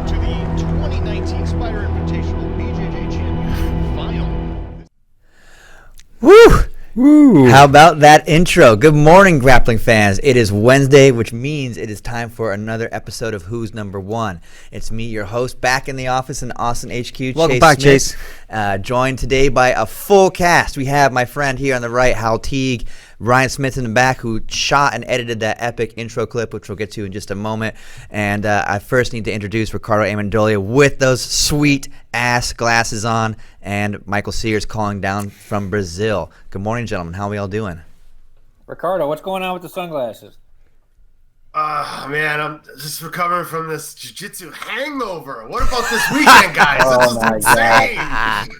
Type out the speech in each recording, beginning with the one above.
to the 2019 Spyder Invitational BJJ Championship Final. Woo! Woo. How about that intro? Good morning, grappling fans. It is Wednesday, which means it is time for another episode of Who's Number One. It's me, your host, back in the office in Austin HQ. Welcome back, Chase. Joined today by a full cast. We have my friend here on the right, Hal Teague, Ryan Smith in the back, who shot and edited that epic intro clip, which we'll get to in just a moment. And I first need to introduce Ricardo Amendolia with those sweet-ass glasses on, and Michael Sears calling down from Brazil. Good morning, gentlemen. How are we all doing? Ricardo, what's going on with the sunglasses? Man, I'm just recovering from this jiu-jitsu hangover. What about this weekend, guys? Oh, my insane.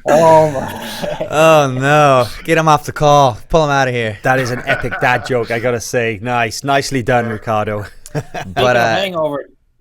Oh, my. Oh, no. Get him off the call. Pull him out of here. That is an epic dad joke, I gotta say. Nicely done, Ricardo.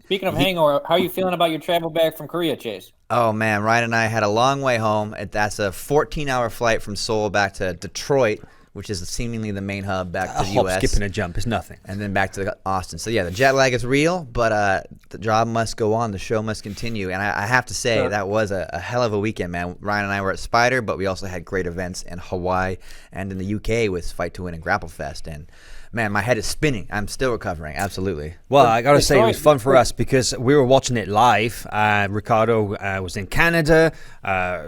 Speaking of hangover, how are you feeling about your travel back from Korea, Chase? Oh, man. Ryan and I had a long way home. That's a 14-hour flight from Seoul back to Detroit, which is seemingly the main hub back to the hop, U.S. skip, and a jump is nothing. And then back to Austin. So, yeah, the jet lag is real, but the job must go on. The show must continue. And I have to say, that was a hell of a weekend, man. Ryan and I were at Spyder, but we also had great events in Hawaii and in the U.K. with Fight to Win and Grapplefest. And, man, my head is spinning. I'm still recovering. Absolutely. Well, I gotta say, it was fun for us because we were watching it live. Ricardo was in Canada,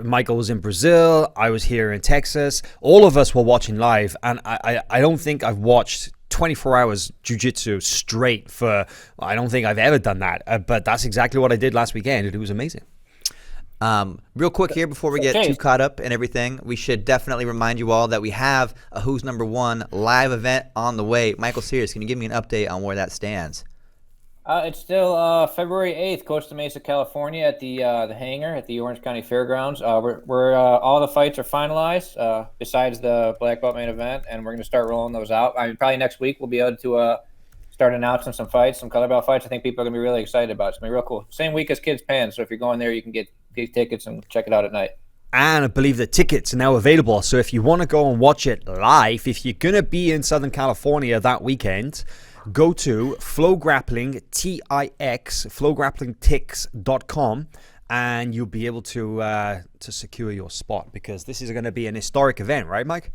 Michael was in Brazil, I was here in Texas. All of us were watching live, and I don't think I've watched 24 hours jiu-jitsu straight for, I don't think I've ever done that. But that's exactly what I did last weekend, and it was amazing. Real quick here before we get too caught up in everything, we should definitely remind you all that we have a Who's Number One live event on the way. Michael Sears, can you give me an update on where that stands? It's still February 8th, Costa Mesa, California, at the hangar at the Orange County Fairgrounds. We're all the fights are finalized besides the black belt main event, and we're going to start rolling those out. I mean, probably next week we'll be able to start announcing some fights, some color belt fights. I think people are going to be really excited about it. It's going to be real cool. Same week as Kids Pan, so if you're going there, you can get tickets and check it out at night. And I believe the tickets are now available. So if you want to go and watch it live, if you're going to be in Southern California that weekend, go to FloGrappling, T-I-X, FloGrapplingTix.com, and you'll be able to secure your spot, because this is going to be an historic event, right, Mike?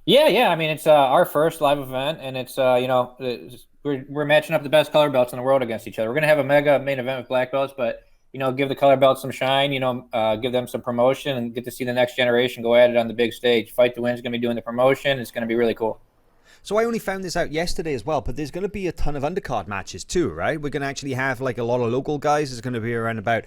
Yeah. I mean, it's our first live event, and it's we're matching up the best color belts in the world against each other. We're gonna have a mega main event with black belts, but give the color belts some shine. Give them some promotion, and get to see the next generation go at it on the big stage. Fight to Win is gonna be doing the promotion. It's gonna be really cool. So I only found this out yesterday as well, but there's going to be a ton of undercard matches too, right? We're going to actually have like a lot of local guys. There's going to be around about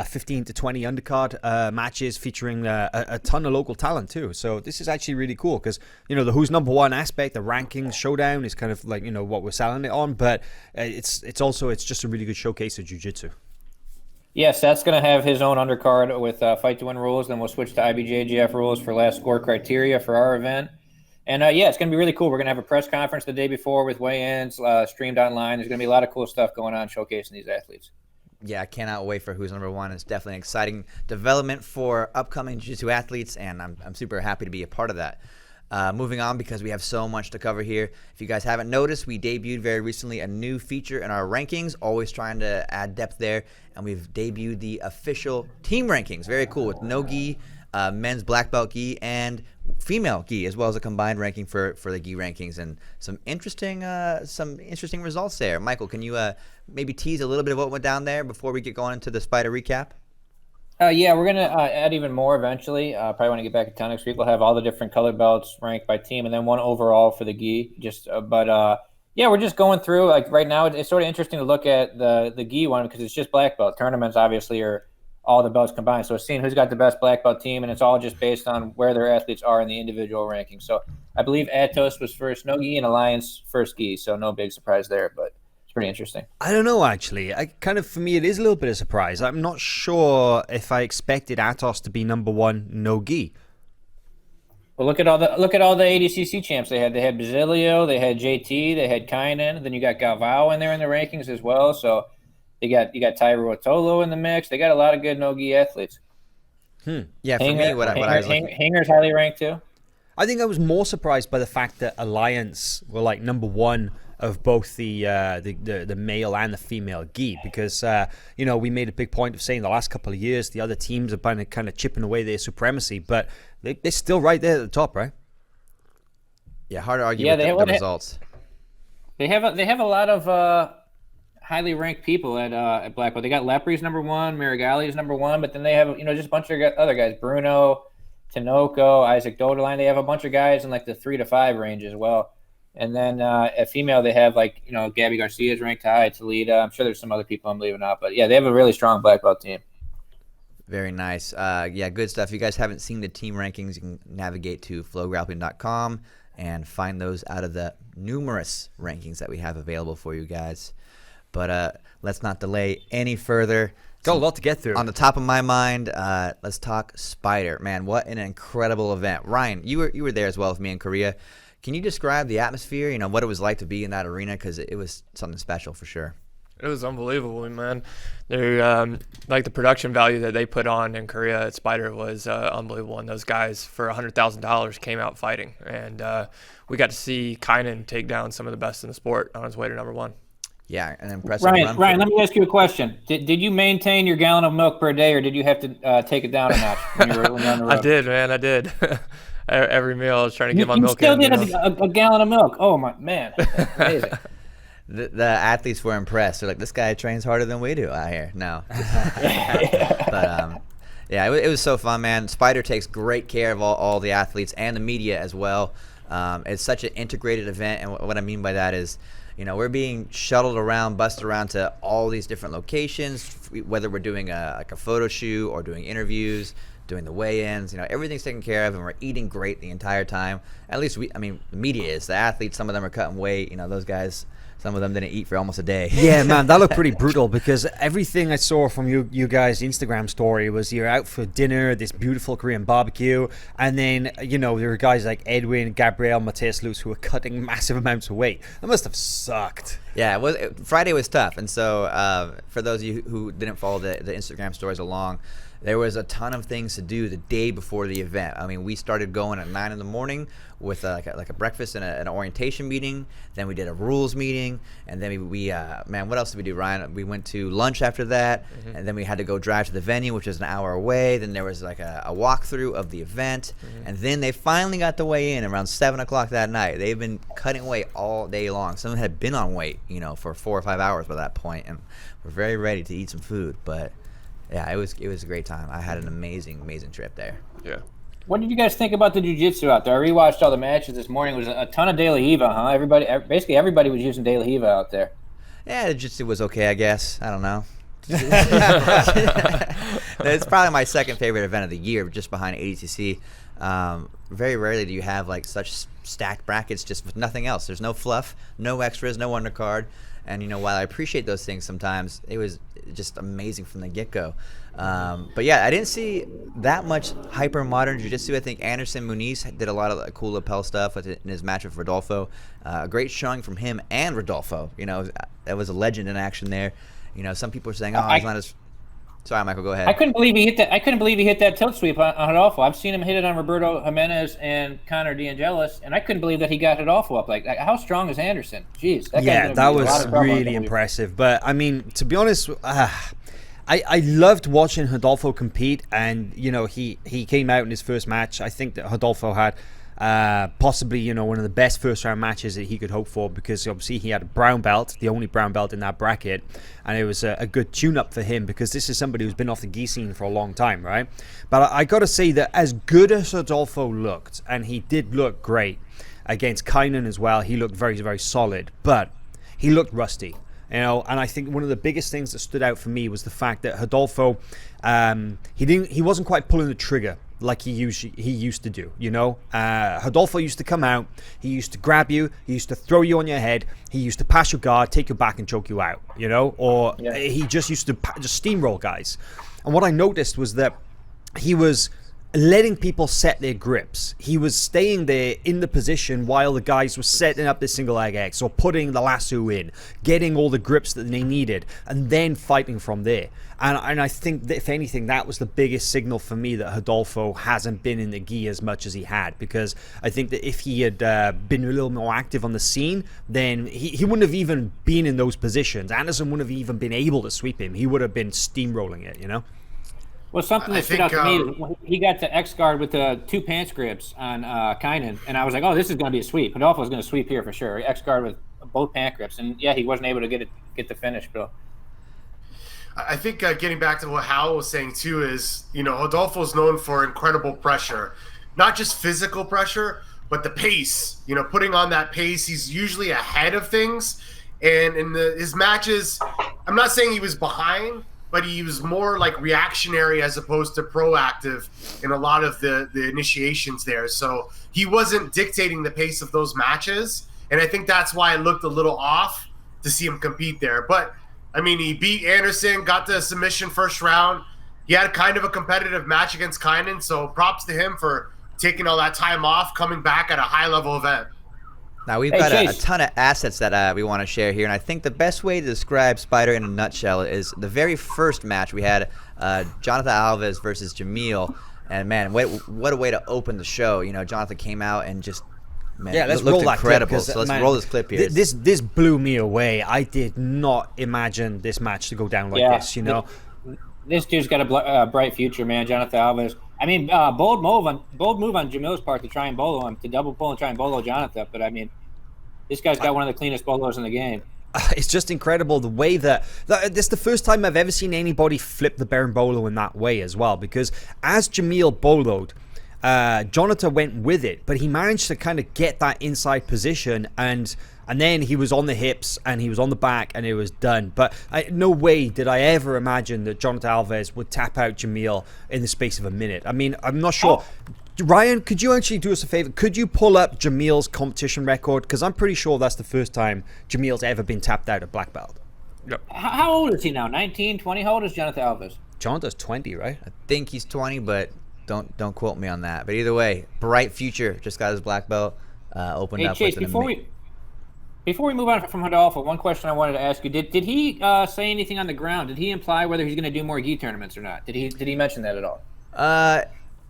15 to 20 undercard matches featuring a ton of local talent too. So this is actually really cool because, the Who's Number One aspect, the rankings showdown is kind of like, what we're selling it on, but it's just a really good showcase of jiu-jitsu. Yeah, Seth's going to have his own undercard with Fight to Win rules. Then we'll switch to IBJJF rules for last score criteria for our event. And, it's going to be really cool. We're going to have a press conference the day before with weigh-ins streamed online. There's going to be a lot of cool stuff going on showcasing these athletes. Yeah, I cannot wait for Who's Number One. It's definitely an exciting development for upcoming jiu-jitsu athletes, and I'm super happy to be a part of that. Moving on, because we have so much to cover here. If you guys haven't noticed, we debuted very recently a new feature in our rankings, always trying to add depth there, and we've debuted the official team rankings. Very cool, with no gi, men's black belt gi, and female gi, as well as a combined ranking for the gi rankings, and some interesting results there. Michael, can you maybe tease a little bit of what went down there before we get going into the Spyder recap? Yeah, we're going to add even more eventually. Probably want to get back to town next week. We'll have all the different color belts ranked by team, and then one overall for the gi. We're just going through. Like right now, it's sort of interesting to look at the gi one because it's just black belt. Tournaments obviously are all the belts combined. So it's seeing who's got the best black belt team, and it's all just based on where their athletes are in the individual rankings. So I believe Atos was first no gi and Alliance first gi. So no big surprise there, but it's pretty interesting. I don't know, actually. For me, it is a little bit of a surprise. I'm not sure if I expected Atos to be number one no gi. Well, look at all the ADCC champs they had. They had Basilio, they had JT, they had Kynan. Then you got Galvao in there in the rankings as well. So you got Tyro Otolo in the mix. They got a lot of good no-gi athletes. Yeah, for me, what I was looking... Hanger's highly ranked too. I think I was more surprised by the fact that Alliance were like number one of both the male and the female gi, because we made a big point of saying the last couple of years the other teams are kind of chipping away their supremacy, but they're still right there at the top, right? Yeah, hard to argue with the results. They have a lot of highly ranked people at black belt. They got Lepri's number 1, Marigali is number 1, but then they have just a bunch of other guys, Bruno, Tinoco, Isaac Doderline. They have a bunch of guys in like the 3 to 5 range as well. And then at female, they have Gabby Garcia's ranked high, Talita. I'm sure there's some other people I'm leaving out, but yeah, they have a really strong black belt team. Very nice. Yeah, good stuff. If you guys haven't seen the team rankings, you can navigate to FloGrappling.com and find those out of the numerous rankings that we have available for you guys. But let's not delay any further. Got a lot to get through. On the top of my mind, let's talk Spyder. Man, what an incredible event. Ryan, you were there as well with me in Korea. Can you describe the atmosphere, what it was like to be in that arena? Because it was something special for sure. It was unbelievable, man. They're, the production value that they put on in Korea at Spyder was unbelievable. And those guys, for $100,000, came out fighting. And we got to see Kynan take down some of the best in the sport on his way to number 1. Yeah, an impressive Ryan, let me ask you a question. Did you maintain your gallon of milk per day, or did you have to take it down a notch when you were on the road? I did, man. I did. Every meal I was trying to get my milk in. You still did a gallon of milk. Oh, my man. That's amazing. The athletes were impressed. They're like, this guy trains harder than we do out here. No. But, yeah, it was so fun, man. Spyder takes great care of all the athletes and the media as well. It's such an integrated event, and what I mean by that is, we're being shuttled around, bused around to all these different locations, whether we're doing a photo shoot or doing interviews, doing the weigh-ins. Everything's taken care of, and we're eating great the entire time. At least the media is. The athletes, some of them are cutting weight. Those guys, some of them didn't eat for almost a day. Yeah, man, that looked pretty brutal, because everything I saw from you guys' Instagram story was you're out for dinner, this beautiful Korean barbecue, and then, there were guys like Edwin, Gabriel, Mateus Lutz who were cutting massive amounts of weight. That must have sucked. Yeah, Friday was tough, and so for those of you who didn't follow the Instagram stories along, there was a ton of things to do the day before the event. We started going at 9 in the morning with like a breakfast and an orientation meeting. Then we did a rules meeting, and then we what else did we do, Ryan? We went to lunch after that, and then we had to go drive to the venue, which is an hour away. Then there was like a walkthrough of the event, and then they finally got the weigh in around 7 o'clock that night. They've been cutting weight all day long. Some had been on weight, for 4 or 5 hours by that point, and we're very ready to eat some food, but. Yeah, it was a great time. I had an amazing trip there. Yeah. What did you guys think about the jiu-jitsu out there? I rewatched all the matches this morning. It was a ton of De La Riva, huh? Basically everybody was using De La Riva out there. Yeah, the jiu-jitsu was okay, I guess. I don't know. It's probably my second favorite event of the year, just behind ADTC. Very rarely do you have such stacked brackets just with nothing else. There's no fluff, no extras, no undercard. And, while I appreciate those things sometimes, it was just amazing from the get-go. But, yeah, I didn't see that much hyper-modern jiu-jitsu. I think Anderson Muniz did a lot of cool lapel stuff in his match with Rodolfo. A great showing from him and Rodolfo. That was a legend in action there. Some people are saying, he's not as... Sorry, Michael, go ahead. I couldn't believe he hit that tilt sweep on Rodolfo. I've seen him hit it on Roberto Jimenez and Connor DeAngelis, and I couldn't believe that he got Rodolfo up. Like how strong is Anderson? Jeez, that was really impressive. But to be honest, I loved watching Rodolfo compete, and he came out in his first match. I think that Rodolfo had possibly one of the best first round matches that he could hope for, because obviously he had a brown belt, the only brown belt in that bracket, and it was a good tune up for him, because this is somebody who's been off the gi scene for a long time, right? But I gotta say that as good as Rodolfo looked, and he did look great against Kynan as well, he looked very, very solid, but he looked rusty. And I think one of the biggest things that stood out for me was the fact that Rodolfo, he wasn't quite pulling the trigger like he used to do. Rodolfo used to come out, he used to grab you, he used to throw you on your head, he used to pass your guard, take you back and choke you out, he just used to just steamroll guys. And what I noticed was that he was letting people set their grips. He was staying there in the position while the guys were setting up the single leg X or putting the lasso in, getting all the grips that they needed, and then fighting from there. And I think that if anything, that was the biggest signal for me that Rodolfo hasn't been in the gi as much as he had, because I think that if he had been a little more active on the scene, then he wouldn't have even been in those positions. Anderson wouldn't have even been able to sweep him. He would have been steamrolling it, you know? Well, something that stood out to me, he got to X guard with the 2 pants grips on Kynan, and I was like, oh, this is going to be a sweep. Rodolfo's going to sweep here for sure. X guard with both pant grips, and yeah, he wasn't able to get the finish, Bill. I think getting back to what Hal was saying too is, Rodolfo is known for incredible pressure, not just physical pressure, but the pace. Putting on that pace, he's usually ahead of things, and in his matches, I'm not saying he was behind, but he was more like reactionary as opposed to proactive in a lot of the initiations there. So he wasn't dictating the pace of those matches, and I think that's why it looked a little off to see him compete there. But I mean, he beat Anderson, got the submission first round. He had kind of a competitive match against Kynan, so props to him for taking all that time off, coming back at a high-level event. Now, we've got a ton of assets that we want to share here, and I think the best way to describe Spyder in a nutshell is the very first match we had, Jonathan Alves versus Jamil, and man, what a way to open the show. Jonathan came out and just... Man, yeah, let's looked roll that incredible. clip. So let's roll this clip here. This blew me away. I did not imagine this match to go down like this. This dude's got a bright future, man. Jonathan Alves. I mean, bold move on Jamil's part to try and bolo him, to double pull and try and bolo Jonathan. But I mean, this guy's got one of the cleanest bolos in the game. It's just incredible the way that this is the first time I've ever seen anybody flip the Baron Bolo in that way as well. Because as Jamil boloed, Jonathan went with it, but he managed to kind of get that inside position, and then he was on the hips and he was on the back and it was done. But no way did I ever imagine that Jonathan Alves would tap out Jamil in the space of a minute. I mean, I'm not sure. Ryan, could you actually do us a favor? Could you pull up Jamil's competition record? Because I'm pretty sure that's the first time Jamil's ever been tapped out at black belt. Yep. How old is he now? 19, 20? How old is Jonathan Alves? Jonathan's 20, right? I think he's 20, but don't quote me on that. But either way, bright future. Just got his black belt opened up. Chase, before we move on from Rodolfo, one question I wanted to ask you: Did he say anything on the ground? Did he imply whether he's going to do more gi tournaments or not? Did he mention that at all?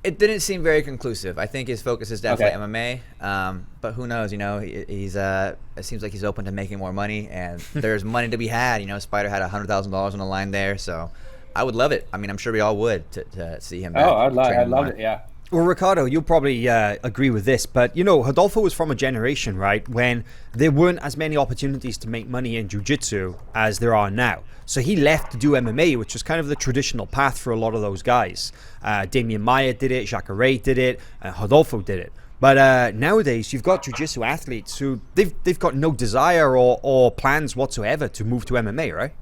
It didn't seem very conclusive. I think his focus is definitely MMA. But who knows? He's it seems like he's open to making more money, and there's money to be had. Spyder had $100,000 on the line there, so I would love it. I mean, I'm sure we all would to see him back. Oh, I'd love it. Yeah. Well, Ricardo, you'll probably agree with this, but Rodolfo was from a generation, right, when there weren't as many opportunities to make money in jiu-jitsu as there are now. So he left to do MMA, which was kind of the traditional path for a lot of those guys. Damian Maia did it, Jacare did it, Rodolfo did it. But nowadays, you've got jiu-jitsu athletes who they've got no desire or plans whatsoever to move to MMA, right?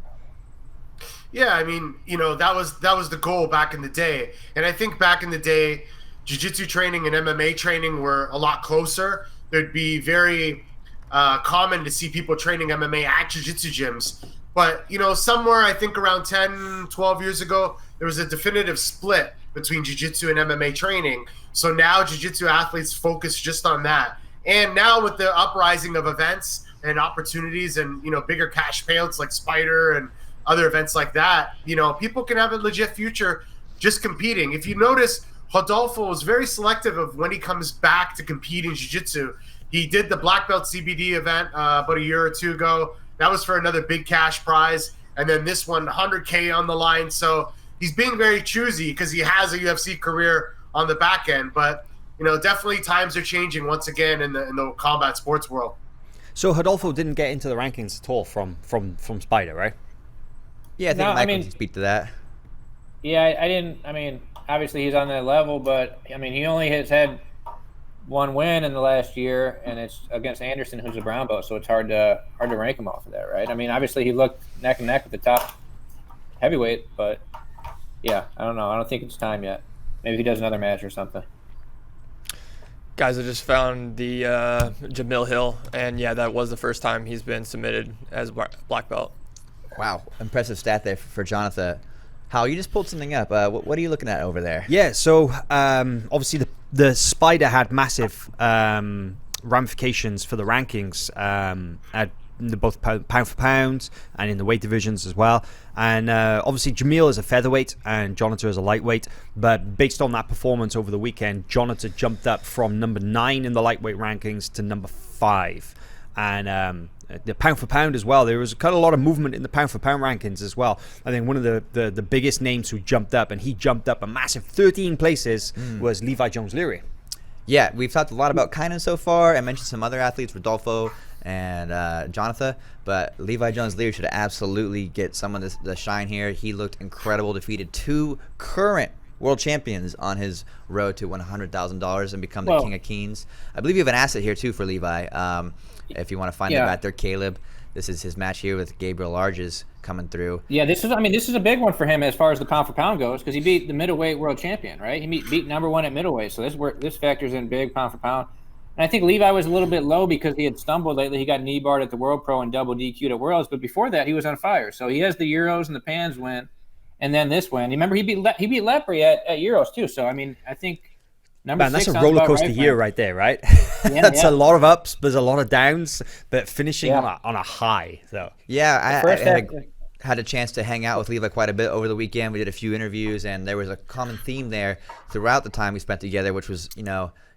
Yeah, I mean, that was the goal back in the day, and I think back in the day, jiu-jitsu training and MMA training were a lot closer. There'd be very common to see people training MMA at jiu-jitsu gyms. But, somewhere I think around 10, 12 years ago, there was a definitive split between jiu-jitsu and MMA training. So now jiu-jitsu athletes focus just on that. And now with the uprising of events and opportunities and, bigger cash payouts like Spyder and other events like that, people can have a legit future just competing. If you notice, Rodolfo was very selective of when he comes back to compete in jiu-jitsu. He did the black belt CBD event about a year or two ago. That was for another big cash prize. And then this one, 100K on the line. So he's being very choosy because he has a UFC career on the back end. But, definitely times are changing once again in the combat sports world. So Rodolfo didn't get into the rankings at all from Spyder, right? Yeah, I think Mike can speak to that. Yeah, I didn't. I mean, obviously he's on that level, but I mean, he only has had one win in the last year, and it's against Anderson, who's a brown belt, so it's hard to rank him off of that, right? I mean, obviously he looked neck and neck with the top heavyweight, but yeah, I don't know. I don't think it's time yet. Maybe he does another match or something. Guys, I just found the Jamil Hill, and yeah, that was the first time he's been submitted as black belt. Wow, impressive stat there for Jonathan. Hal, you just pulled something up. What are you looking at over there? Yeah, so obviously the Spyder had massive ramifications for the rankings at both pound for pound and in the weight divisions as well. And obviously Jamil is a featherweight and Jonathan is a lightweight. But based on that performance over the weekend, Jonathan jumped up from number 9 in the lightweight rankings to number 5. And the pound for pound as well, there was kind of a lot of movement in the pound for pound rankings as well. I think one of the biggest names who jumped up, and he jumped up a massive 13 places, was Levi Jones-Leary. Yeah, we've talked a lot about Kynan so far. I mentioned some other athletes, Rodolfo and Jonathan, but Levi Jones-Leary should absolutely get some of the shine here. He looked incredible, defeated 2 current world champions on his road to $100,000 and become the King of Keens. I believe you have an asset here too for Levi. If you want to find him out there, Caleb. This is his match here with Gabriel Arges coming through. Yeah, this is a big one for him as far as the pound for pound goes, because he beat the middleweight world champion, right? He beat number 1 at middleweight, so this factors in big pound for pound. And I think Levi was a little bit low because he had stumbled lately. He got knee barred at the World Pro and double DQ'd at Worlds, but before that he was on fire. So he has the Euros and the Pans win, and then this win. Remember he beat Lepre at Euros too. So I mean, I think. Man, that's a roller coaster year right there, right? That's a lot of ups, there's a lot of downs, but finishing on a high, though. Yeah, I had a chance to hang out with Levi quite a bit over the weekend. We did a few interviews, and there was a common theme there throughout the time we spent together, which was,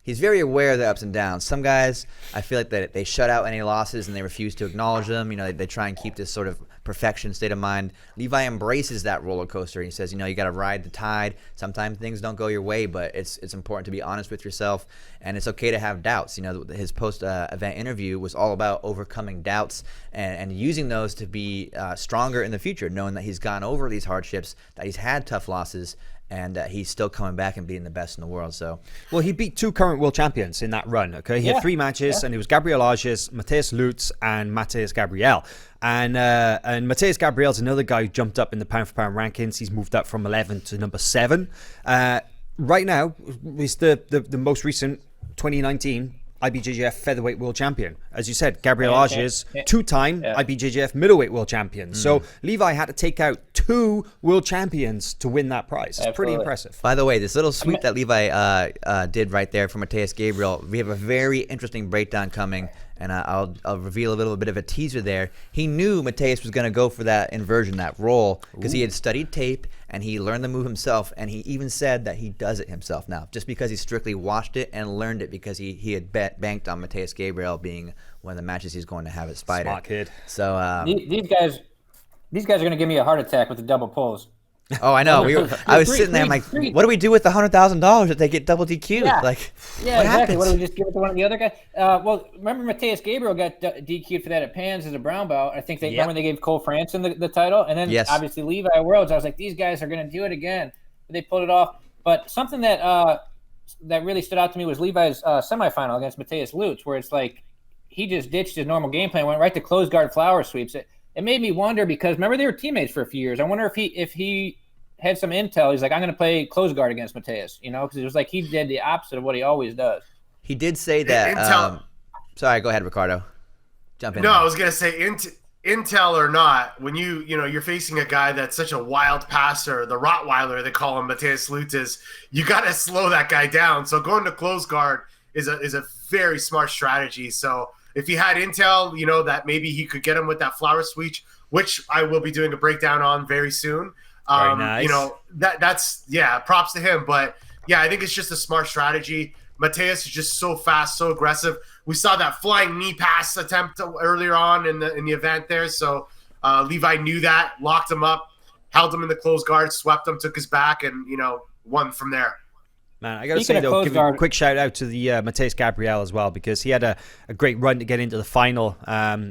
he's very aware of the ups and downs. Some guys, I feel like that they shut out any losses and they refuse to acknowledge them. They try and keep this sort of perfection state of mind. Levi embraces that roller coaster. He says, you got to ride the tide. Sometimes things don't go your way, but it's important to be honest with yourself, and it's okay to have doubts. His post-event interview was all about overcoming doubts and using those to be stronger in the future, knowing that he's gone over these hardships, that he's had tough losses, and he's still coming back and being the best in the world. So, well, he beat 2 current world champions in that run. Okay, he had 3 matches, and it was Gabriel Arges, Mateus Lutz, and Mateus Gabriel. And Mateus Gabriel's another guy who jumped up in the pound for pound rankings. He's moved up from 11 to number 7. Right now, he's the most recent 2019 IBJJF featherweight world champion. As you said, Gabriel Arges, 2-time IBJJF middleweight world champion. So Levi had to take out 2 world champions to win that prize. It's pretty impressive. By the way, this little sweep that Levi did right there for Mateus Gabriel, we have a very interesting breakdown coming, and I'll reveal a little bit of a teaser there. He knew Mateus was going to go for that inversion, that roll, because he had studied tape and he learned the move himself, and he even said that he does it himself now, just because he strictly watched it and learned it because he had banked on Mateus Gabriel being one of the matches he's going to have at Spyder. Smart kid. So these guys are going to give me a heart attack with the double pulls. Oh, I know. I was sitting there. I'm like, what do we do with the $100,000 if they get double DQ'd? Yeah, what exactly. happens? What do we just give it to one of the other guys? Well, remember Mateus Gabriel got DQ'd for that at Pans as a brown belt. I think remember they gave Cole Franson the title, and then obviously Levi at Worlds. I was like, these guys are going to do it again. But they pulled it off. But something that really stood out to me was Levi's semifinal against Mateus Lutz, where it's like he just ditched his normal game plan, went right to close guard flower sweeps. It made me wonder, because remember they were teammates for a few years. I wonder if he had some intel. He's like, I'm going to play close guard against Mateus, because it was like he did the opposite of what he always does. He did say that. Sorry, go ahead, Ricardo. Jump in. No, I was going to say intel or not, when you're facing a guy that's such a wild passer, the Rottweiler they call him, Mateus Lutz, is you got to slow that guy down. So going to close guard is a very smart strategy. So if he had intel, that maybe he could get him with that flower switch, which I will be doing a breakdown on very soon. Very nice. That's props to him. But yeah, I think it's just a smart strategy. Mateus is just so fast, so aggressive. We saw that flying knee pass attempt earlier on in the event there. So Levi knew that, locked him up, held him in the closed guard, swept him, took his back, and won from there. Man, I got to say, though, give a quick shout out to the Mateus Gabriel as well, because he had a great run to get into the final.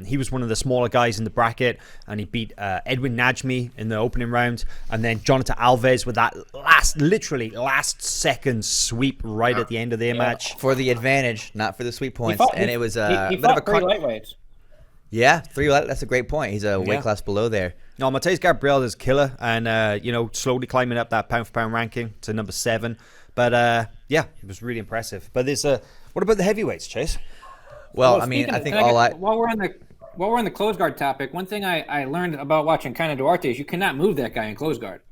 He was one of the smaller guys in the bracket, and he beat Edwin Najmi in the opening round, and then Jonathan Alves with that last second sweep right at the end of their match. For the advantage, not for the sweep points. And it was a bit of a 3 lightweights. Yeah, 3 that's a great point. He's a weight class below there. No, Mateus Gabriel is killer, and slowly climbing up that pound for pound ranking to number 7. But it was really impressive. But there's what about the heavyweights, Chase? Well, I mean, I think while we're on the close guard topic, one thing I learned about watching Kynan Duarte is you cannot move that guy in close guard.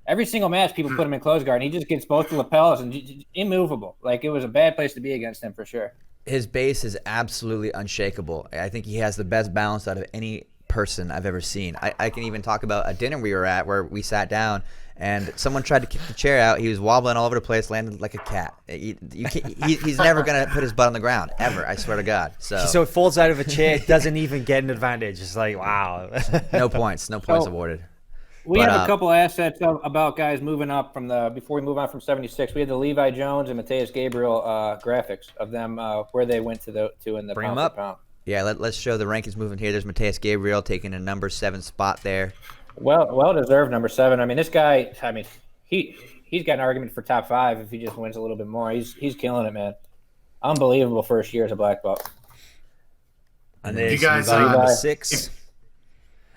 every single match people put him in close guard, and he just gets both the lapels and immovable. Like, it was a bad place to be against him for sure. His base is absolutely unshakable. I think he has the best balance out of any person I've ever seen. I can even talk about a dinner we were at where we sat down and someone tried to kick the chair out. He was wobbling all over the place, landed like a cat. He's never going to put his butt on the ground, ever, I swear to God. So it falls out of a chair, doesn't even get an advantage. It's like, wow. No points awarded. We have a couple assets about guys moving up before we move on from 76. We had the Levi Jones and Mateus Gabriel graphics of them where they went to in the Bring pound them up. for pound. Yeah, let's show the rankings moving here. There's Mateus Gabriel taking a number 7 spot there. Well deserved number 7. I mean, this guy. I mean, he's got an argument for top 5 if he just wins a little bit more. He's killing it, man. Unbelievable first year as a black belt. And you guys, number 6.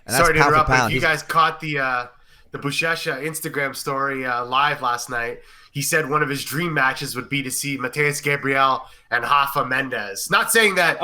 Sorry to interrupt, but if you guys caught the Buchecha Instagram story live last night, he said one of his dream matches would be to see Mateus Gabriel and Rafa Mendes. Not saying that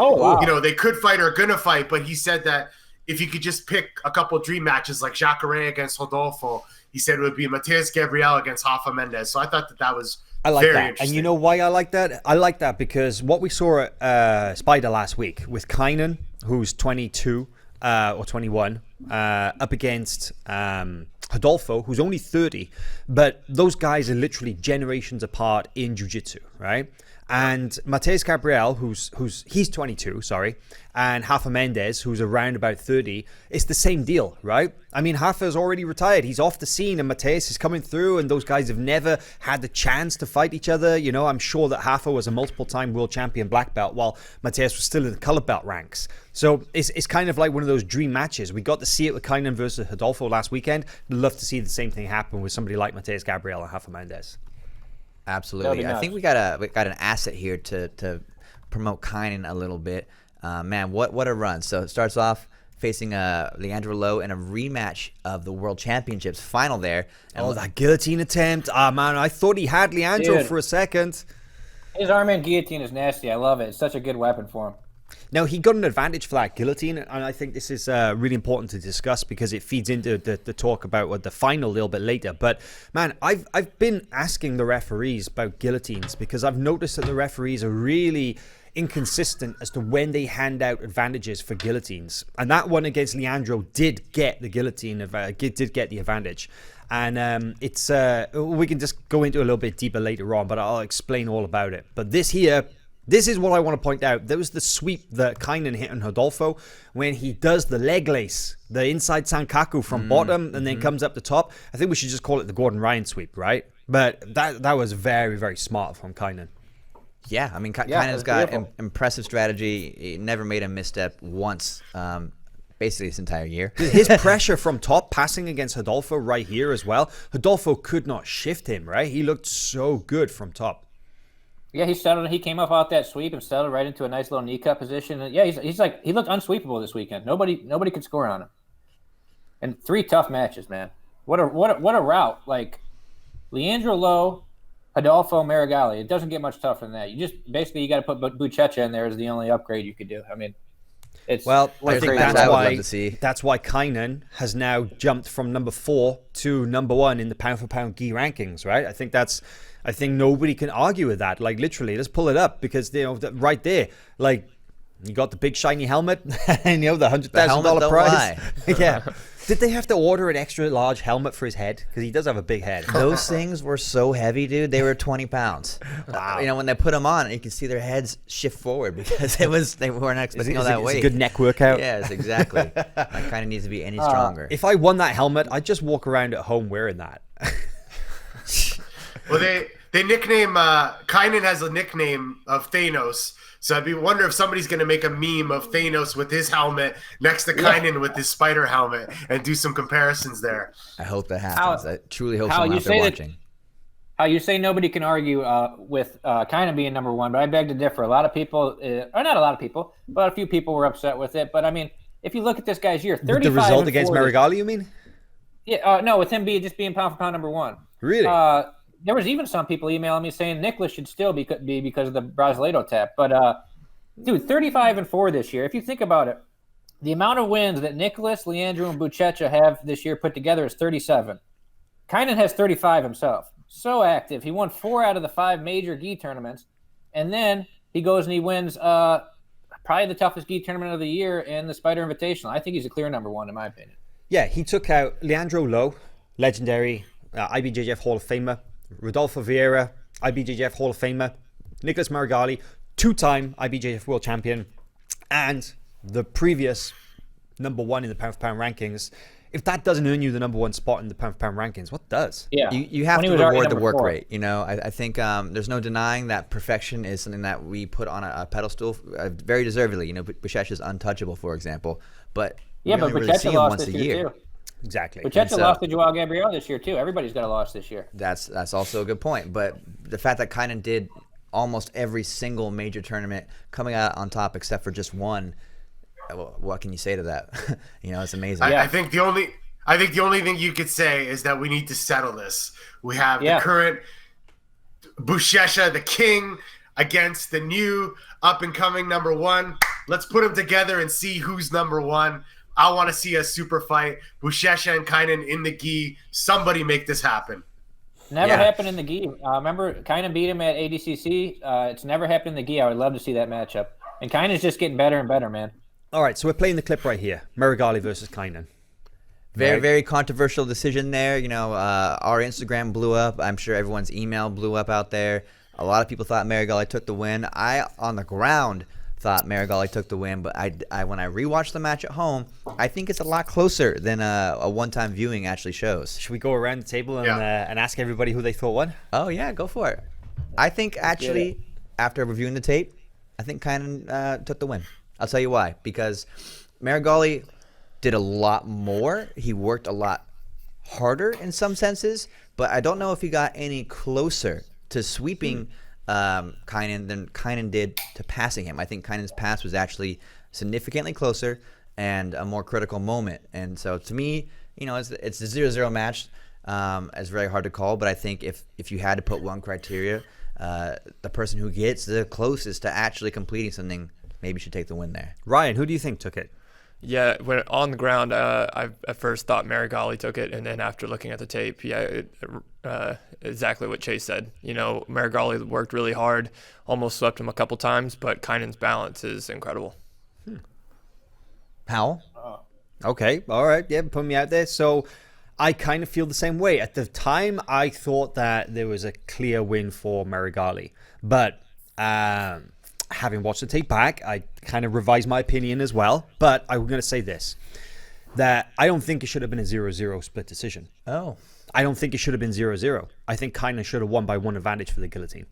they could fight or are gonna fight, but he said that if he could just pick a couple of dream matches like Jacare against Rodolfo, he said it would be Mateus Gabriel against Rafa Mendes. So I thought that was very that. interesting. And you know why I like that? I like that because what we saw at Spyder last week with Kynan, who's 22 or 21, up against Rodolfo, who's only 30, but those guys are literally generations apart in jiu-jitsu, right? And Mateus Gabriel, he's 22, and Rafa Mendes, who's around about 30, it's the same deal, right? I mean, Rafa's already retired. He's off the scene, and Mateus is coming through, and those guys have never had the chance to fight each other. You know, I'm sure that Rafa was a multiple-time world champion black belt, while Mateus was still in the color belt ranks. So it's kind of like one of those dream matches. We got to see it with Kynan versus Rodolfo last weekend. I'd love to see the same thing happen with somebody like Mateus Gabriel and Rafa Mendes. Absolutely. I think we got an asset here to promote Kynan a little bit. Man, what a run. So it starts off facing Leandro Lo in a rematch of the World Championships final there. And that guillotine attempt. Man, I thought he had Leandro for a second. His arm-in guillotine is nasty. I love it. It's such a good weapon for him. Now, he got an advantage for that guillotine, and I think this is really important to discuss because it feeds into the talk about the final a little bit later. But, man, I've been asking the referees about guillotines because I've noticed that the referees are really inconsistent as to when they hand out advantages for guillotines. And that one against Leandro did get the guillotine, did get the advantage. And we can just go into a little bit deeper later on, but I'll explain all about it. But this is what I want to point out. There was the sweep that Kynan hit on Rodolfo when he does the leg lace, the inside Sankaku from bottom and then comes up the top. I think we should just call it the Gordon Ryan sweep, right? But that was very, very smart from Kynan. Yeah, I mean, Kynan's got impressive strategy. He never made a misstep once, basically this entire year. His pressure from top, passing against Rodolfo right here as well. Rodolfo could not shift him, right? He looked so good from top. Yeah, he came up out that sweep and settled right into a nice little knee cut position. And yeah, he looked unsweepable this weekend. Nobody could score on him. And 3 tough matches, man. What a route. Like Leandro Lo, Rodolfo, Marigali. It doesn't get much tougher than that. You got to put Buchecha in there as the only upgrade you could do. I mean, I think that's why Kynan has now jumped from number 4 to number 1 in the pound for pound gi rankings, right? I think nobody can argue with that. Like, literally, let's pull it up because, right there, like, you got the big shiny helmet and, the $100,000 prize. Yeah. Did they have to order an extra large helmet for his head? Because he does have a big head. Those things were so heavy, dude. They were 20 pounds. Wow. When they put them on, you can see their heads shift forward because they weren't expecting all that weight. It's a good neck workout. Yes, exactly. That kind of needs to be any stronger. If I won that helmet, I'd just walk around at home wearing that. Well, they nickname Kynan has a nickname of Thanos. So I wonder if somebody's going to make a meme of Thanos with his helmet next to Kynan with his Spyder helmet and do some comparisons there. I hope that happens. I truly hope someone out there watching. How you say nobody can argue with Kynan being number 1, but I beg to differ. A lot of people, or not a lot of people, but a few people were upset with it. But I mean, if you look at this guy's year, 35 the result against Marigali, you mean? Yeah, no, with him just being pound for pound number 1. Really? There was even some people emailing me saying Nicholas should still be because of the Brasileiro tap. But, dude, 35-4 this year. If you think about it, the amount of wins that Nicholas, Leandro, and Buchecha have this year put together is 37. Kynan has 35 himself. So active. He won 4 out of the 5 major gi tournaments. And then he goes and he wins probably the toughest gi tournament of the year in the Spyder Invitational. I think he's a clear number 1 in my opinion. Yeah, he took out Leandro Lo, legendary IBJJF Hall of Famer, Rodolfo Vieira, IBJJF Hall of Famer, Nicholas Marigali, 2-time IBJJF World Champion, and the previous number 1 in the pound-for-pound rankings. If that doesn't earn you the number 1 spot in the pound-for-pound rankings, what does? Yeah, you have to reward the work rate. You know, I think there's no denying that perfection is something that we put on a pedestal very deservedly. You know, Buchecha is untouchable, for example, but yeah, but really Buchecha lost this year too. Exactly. Buchecha lost to Joao Gabriel this year too. Everybody's got a loss this year. That's also a good point. But the fact that Kynan did almost every single major tournament coming out on top except for just one. What can you say to that? You know, it's amazing. I think the only thing you could say is that we need to settle this. We have the current Buchecha, the king, against the new up and coming number 1. Let's put them together and see who's number 1. I want to see a super fight. Buchecha and Kynan in the gi. Somebody make this happen. Never happened in the gi. Remember, Kynan beat him at ADCC. It's never happened in the gi. I would love to see that matchup. And Kynan's just getting better and better, man. All right, so we're playing the clip right here. Marigali versus Kynan. Very controversial decision there. You know, our Instagram blew up. I'm sure everyone's email blew up out there. A lot of people thought Marigali took the win. I, on the ground, thought Marigali took the win, but I when I rewatched the match at home, I think it's a lot closer than a one-time viewing actually shows. Should we go around the table and ask everybody who they thought won? Oh, yeah, go for it. I think actually, after reviewing the tape, I think Kynan took the win. I'll tell you why. Because Marigali did a lot more. He worked a lot harder in some senses, but I don't know if he got any closer to sweeping Kynan than Kynan did to passing him. I think Kynan's pass was actually significantly closer and a more critical moment. And so to me, you know, it's a 0-0 match. It's very hard to call, but I think if you had to put one criteria, the person who gets the closest to actually completing something maybe should take the win there. Ryan, who do you think took it? Yeah, when on the ground, I at first thought Marigali took it, and then after looking at the tape, exactly what Chase said. You know, Marigali worked really hard, almost swept him a couple times, but Kynan's balance is incredible. Howell? Okay, all right, yeah, put me out there. So I kind of feel the same way. At the time, I thought that there was a clear win for Marigali, but having watched the tape back, I kind of revised my opinion as well. But I'm going to say this, that I don't think it should have been a 0-0 split decision. Oh. I don't think it should have been 0-0. I think Kynan should have won by 1 advantage for the guillotine.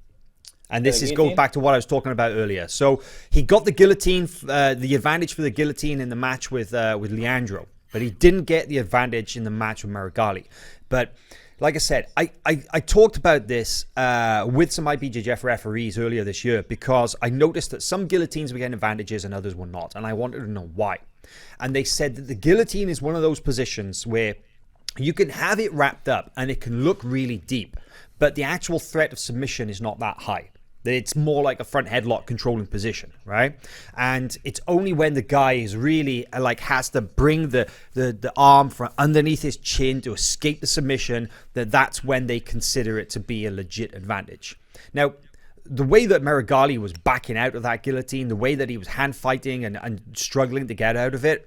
And this goes back to what I was talking about earlier. So he got the guillotine, the advantage for the guillotine in the match with Leandro, but he didn't get the advantage in the match with Marigali. But like I said, I talked about this with some IBJJF referees earlier this year because I noticed that some guillotines were getting advantages and others were not, and I wanted to know why. And they said that the guillotine is one of those positions where you can have it wrapped up and it can look really deep, but the actual threat of submission is not that high. It's more like a front headlock controlling position, right? And it's only when the guy is really has to bring the arm from underneath his chin to escape the submission that's when they consider it to be a legit advantage. Now, the way that Marigali was backing out of that guillotine, the way that he was hand fighting and struggling to get out of it,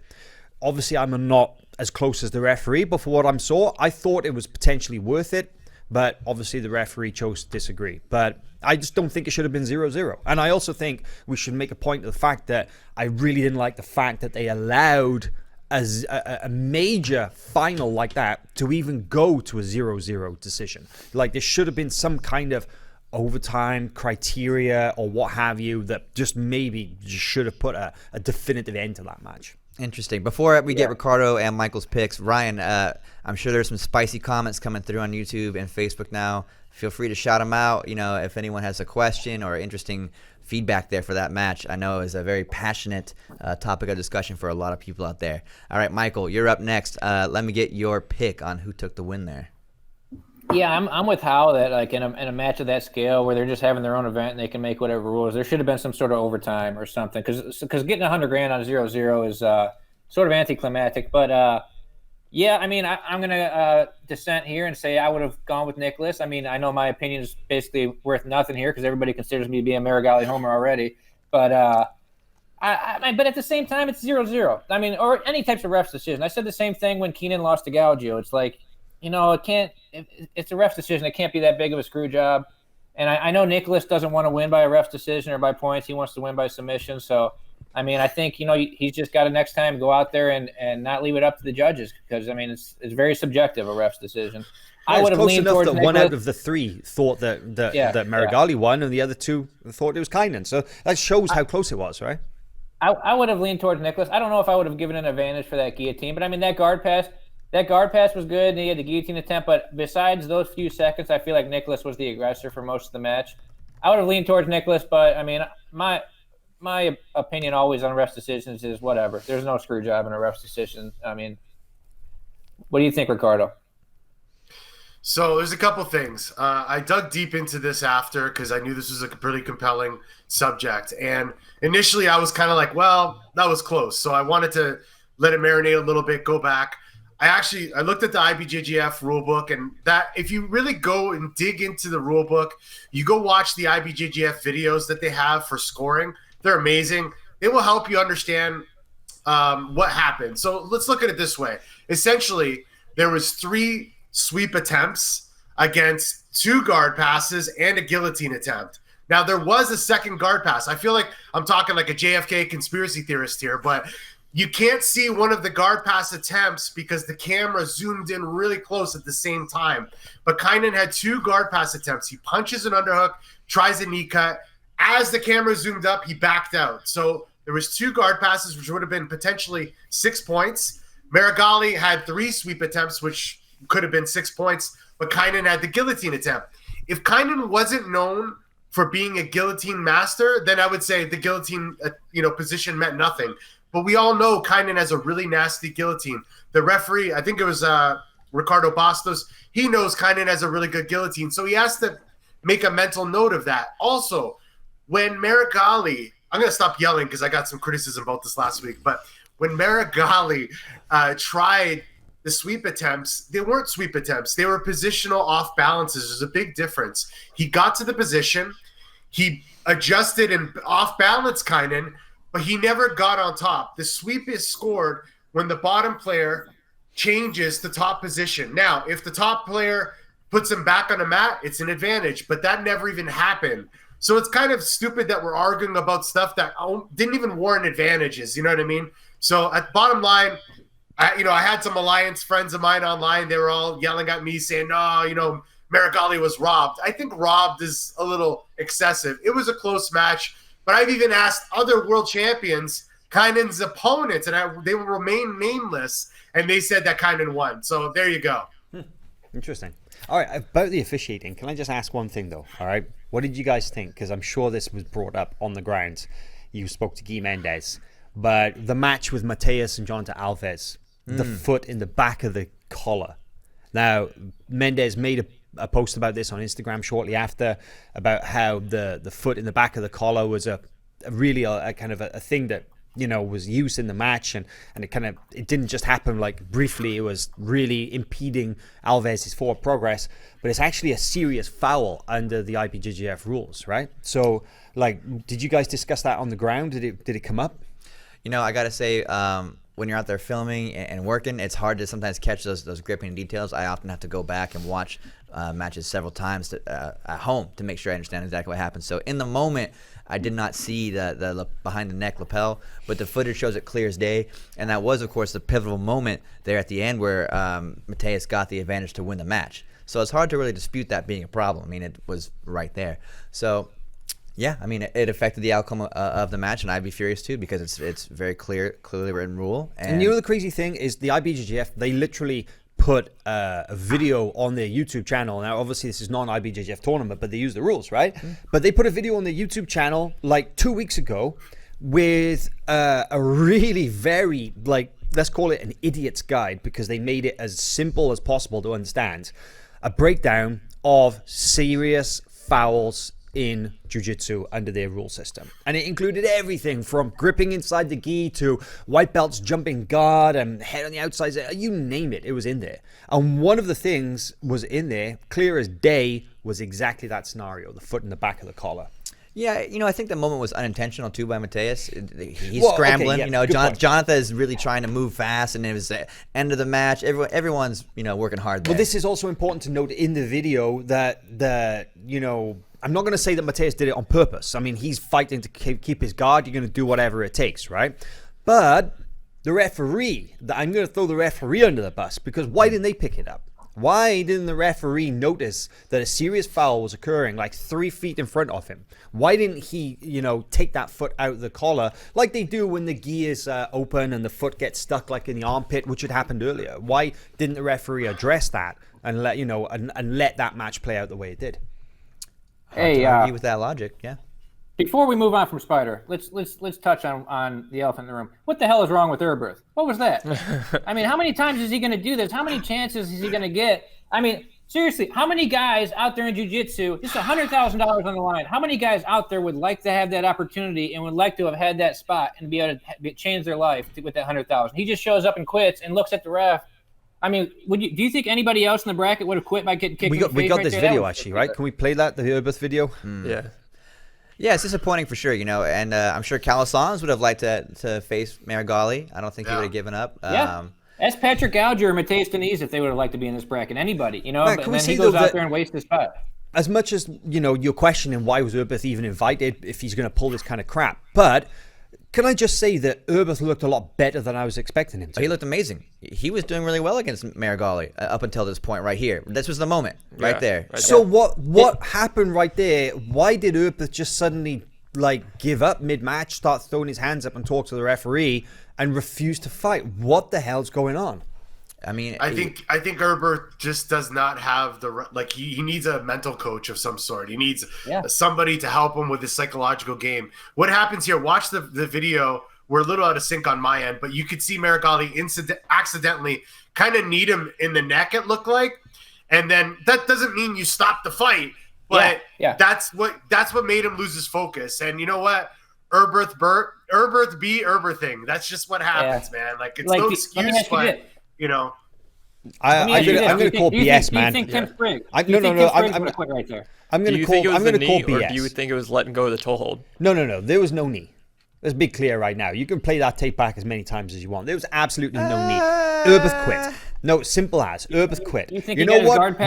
obviously I'm not as close as the referee, but for what I saw, I thought it was potentially worth it. But obviously the referee chose to disagree. But I just don't think it should have been 0-0. And I also think we should make a point of the fact that I really didn't like the fact that they allowed a major final like that to even go to a 0-0 decision. Like there should have been some kind of overtime criteria or what have you that just maybe should have put a definitive end to that match. Interesting. Before we get Ricardo and Michael's picks, Ryan, I'm sure there's some spicy comments coming through on YouTube and Facebook now. Feel free to shout them out. You know, if anyone has a question or interesting feedback there for that match, I know is a very passionate topic of discussion for a lot of people out there. All right, Michael, you're up next. Let me get your pick on who took the win there. Yeah, I'm with Hal that like in a match of that scale where they're just having their own event and they can make whatever rules, there should have been some sort of overtime or something because getting $100,000 on a 0-0 is sort of anticlimactic. But Yeah, I mean, I'm going to dissent here and say I would have gone with Nicholas. I mean, I know my opinion is basically worth nothing here because everybody considers me to be a Marigali homer already. But but at the same time, it's 0-0. I mean, or any types of ref's decision. I said the same thing when Keenan lost to Gaudio. It's like, it can't. It's a ref's decision. It can't be that big of a screw job. And I know Nicholas doesn't want to win by a ref's decision or by points. He wants to win by submission. So, I mean, I think, he's just got to next time go out there and not leave it up to the judges because, I mean, it's very subjective, a ref's decision. I would have leaned enough towards that Nicholas. one out of the three thought that Marigali won, and the other two thought it was Kynan. So that shows how close it was, right? I would have leaned towards Nicholas. I don't know if I would have given an advantage for that guillotine, but I mean, that guard pass was good, and he had the guillotine attempt. But besides those few seconds, I feel like Nicholas was the aggressor for most of the match. I would have leaned towards Nicholas, but I mean, my opinion always on refs decisions is whatever. There's no screw job in a refs decision. I mean, what do you think, Ricardo? So there's a couple things. I dug deep into this after because I knew this was a pretty compelling subject. And initially I was kind of like, well, that was close. So I wanted to let it marinate a little bit, go back. I looked at the IBJJF rulebook, and that if you really go and dig into the rulebook, you go watch the IBJJF videos that they have for scoring. They're amazing. They will help you understand what happened. So let's look at it this way. Essentially, there was 3 sweep attempts against 2 guard passes and a guillotine attempt. Now, there was a second guard pass. I feel like I'm talking like a JFK conspiracy theorist here, but you can't see one of the guard pass attempts because the camera zoomed in really close at the same time. But Kynan had 2 guard pass attempts. He punches an underhook, tries a knee cut. As the camera zoomed up, he backed out. So there was 2 guard passes, which would have been potentially 6 points. Marigali had 3 sweep attempts, which could have been 6 points, but Kynan had the guillotine attempt. If Kynan wasn't known for being a guillotine master, then I would say the guillotine position meant nothing. But we all know Kynan has a really nasty guillotine. The referee, I think it was Ricardo Bastos, he knows Kynan has a really good guillotine, so he has to make a mental note of that. Also, when Marigali, I'm going to stop yelling because I got some criticism about this last week, but when Marigali tried the sweep attempts, they weren't sweep attempts. They were positional off balances. There's a big difference. He got to the position, he adjusted and off balance Kynan, but he never got on top. The sweep is scored when the bottom player changes to top position. Now, if the top player puts him back on the mat, it's an advantage, but that never even happened. So it's kind of stupid that we're arguing about stuff that didn't even warrant advantages. You know what I mean? So at the bottom line, I had some Alliance friends of mine online. They were all yelling at me saying, no, Marigali was robbed. I think robbed is a little excessive. It was a close match, but I've even asked other world champions, Kynan's opponents, and they will remain nameless, and they said that Kynan won. So there you go. Interesting. All right, about the officiating, can I just ask one thing, though? All right, what did you guys think? Because I'm sure this was brought up on the grounds. You spoke to Guy Mendez. But the match with Mateus and Jonathan Alves, the foot in the back of the collar. Now, Mendez made a post about this on Instagram shortly after, about how the foot in the back of the collar was a really kind of a thing that, was used in the match, and it didn't just happen like briefly. It was really impeding Alves' forward progress, but it's actually a serious foul under the IBJJF rules, right? So, did you guys discuss that on the ground? Did it come up? I gotta say, when you're out there filming and working, it's hard to sometimes catch those gripping details. I often have to go back and watch matches several times at home to make sure I understand exactly what happened. So in the moment, I did not see the behind the neck lapel, but the footage shows it clear as day. And that was, of course, the pivotal moment there at the end where Mateus got the advantage to win the match. So it's hard to really dispute that being a problem. I mean, it was right there. So yeah, I mean, it affected the outcome of the match, and I'd be furious too because it's very clearly written rule. And the crazy thing is the IBJJF, they literally put a video on their YouTube channel. Now, obviously, this is not an IBJJF tournament, but they use the rules, right? But they put a video on their YouTube channel like 2 weeks ago with a really very, let's call it an idiot's guide, because they made it as simple as possible to understand. A breakdown of serious fouls in jiu-jitsu under their rule system, and it included everything from gripping inside the gi to white belts jumping guard and head on the outside. You name it, it was in there. And one of the things was in there, clear as day, was exactly that scenario: the foot in the back of the collar. Yeah, I think the moment was unintentional too by Mateus. He's Well, scrambling. okay, yeah, good point. Jonathan is really trying to move fast, and it was the end of the match. Everyone's working hard there. Well, this is also important to note in the video that I'm not going to say that Mateus did it on purpose. I mean, he's fighting to keep his guard. You're going to do whatever it takes, right? But the referee, I'm going to throw the referee under the bus, because why didn't they pick it up? Why didn't the referee notice that a serious foul was occurring like 3 feet in front of him? Why didn't he, take that foot out of the collar like they do when the gi is open and the foot gets stuck like in the armpit, which had happened earlier? Why didn't the referee address that and let and let that match play out the way it did? Hey, argue with that logic, yeah. before we move on from Spyder, let's touch on the elephant in the room. What the hell is wrong with Urberth? What was that? I mean, how many times is he going to do this? How many chances is he going to get? I mean, seriously, how many guys out there in jiu-jitsu, this is $100,000 on the line, how many guys out there would like to have that opportunity and would like to have had that spot and be able to change their life with that $100,000? He just shows up and quits and looks at the ref. I mean, do you think anybody else in the bracket would have quit by getting kicked in the face? We got right this there? video, actually, right? Can we play that, the Urberth video? Yeah. Yeah, it's disappointing for sure, and I'm sure Calisans would have liked to face Marigali. I don't think he would have given up. Yeah. Ask Patrick Gouger or Mateus Deniz if they would have liked to be in this bracket. Anybody, Matt, and then he goes out there and wastes his spot. As much as, you're questioning why was Urberth even invited if he's going to pull this kind of crap, but can I just say that Urberth looked a lot better than I was expecting him to? He looked amazing. He was doing really well against Marigali up until this point right here. This was the moment right there. Right So what happened right there? Why did Urberth just suddenly give up mid-match, start throwing his hands up and talk to the referee and refuse to fight? What the hell's going on? I mean, I think Urberth just does not have he needs a mental coach of some sort. He needs somebody to help him with his psychological game. What happens here? Watch the video. We're a little out of sync on my end, but you could see Marigali accidentally kind of kneed him in the neck, it looked like. And then that doesn't mean you stop the fight, but that's what made him lose his focus. And you know what? Urberth be Urberthing. That's just what happens, man. It's no excuse, but I'm going to call BS, man. Do you think Tim Spriggs? I'm going to quit right there. I'm going to call BS. Or do you think it was letting go of the toe hold? No. There was no knee. Let's be clear right now. You can play that tape back as many times as you want. There was absolutely no knee. Urberth quit. No, simple as. Urberth quit. You know what?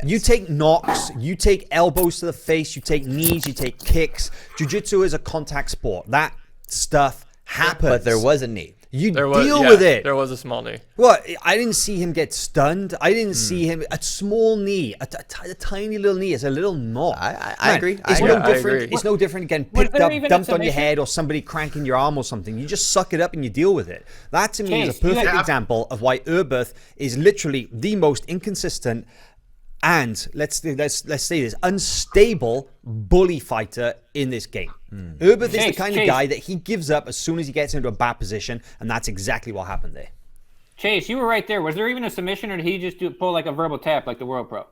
You take knocks, you take elbows to the face, you take knees, you take kicks. Jiu-jitsu is a contact sport. That stuff happens. But there was a knee. You deal with it. There was a small knee. Well, I didn't see him get stunned. I didn't see him. A small knee, a tiny little knee is a little knot. I agree. It's I no agree. different. It's no different getting picked up, dumped on your head, or somebody cranking your arm or something. You just suck it up and you deal with it. That to me is a perfect example of why Urberth is literally the most inconsistent and let's say this unstable bully fighter in this game. Urberth is the kind of guy that he gives up as soon as he gets into a bad position, and that's exactly what happened there. Chase, you were right there. Was there even a submission, or did he just pull like a verbal tap like the World Pro?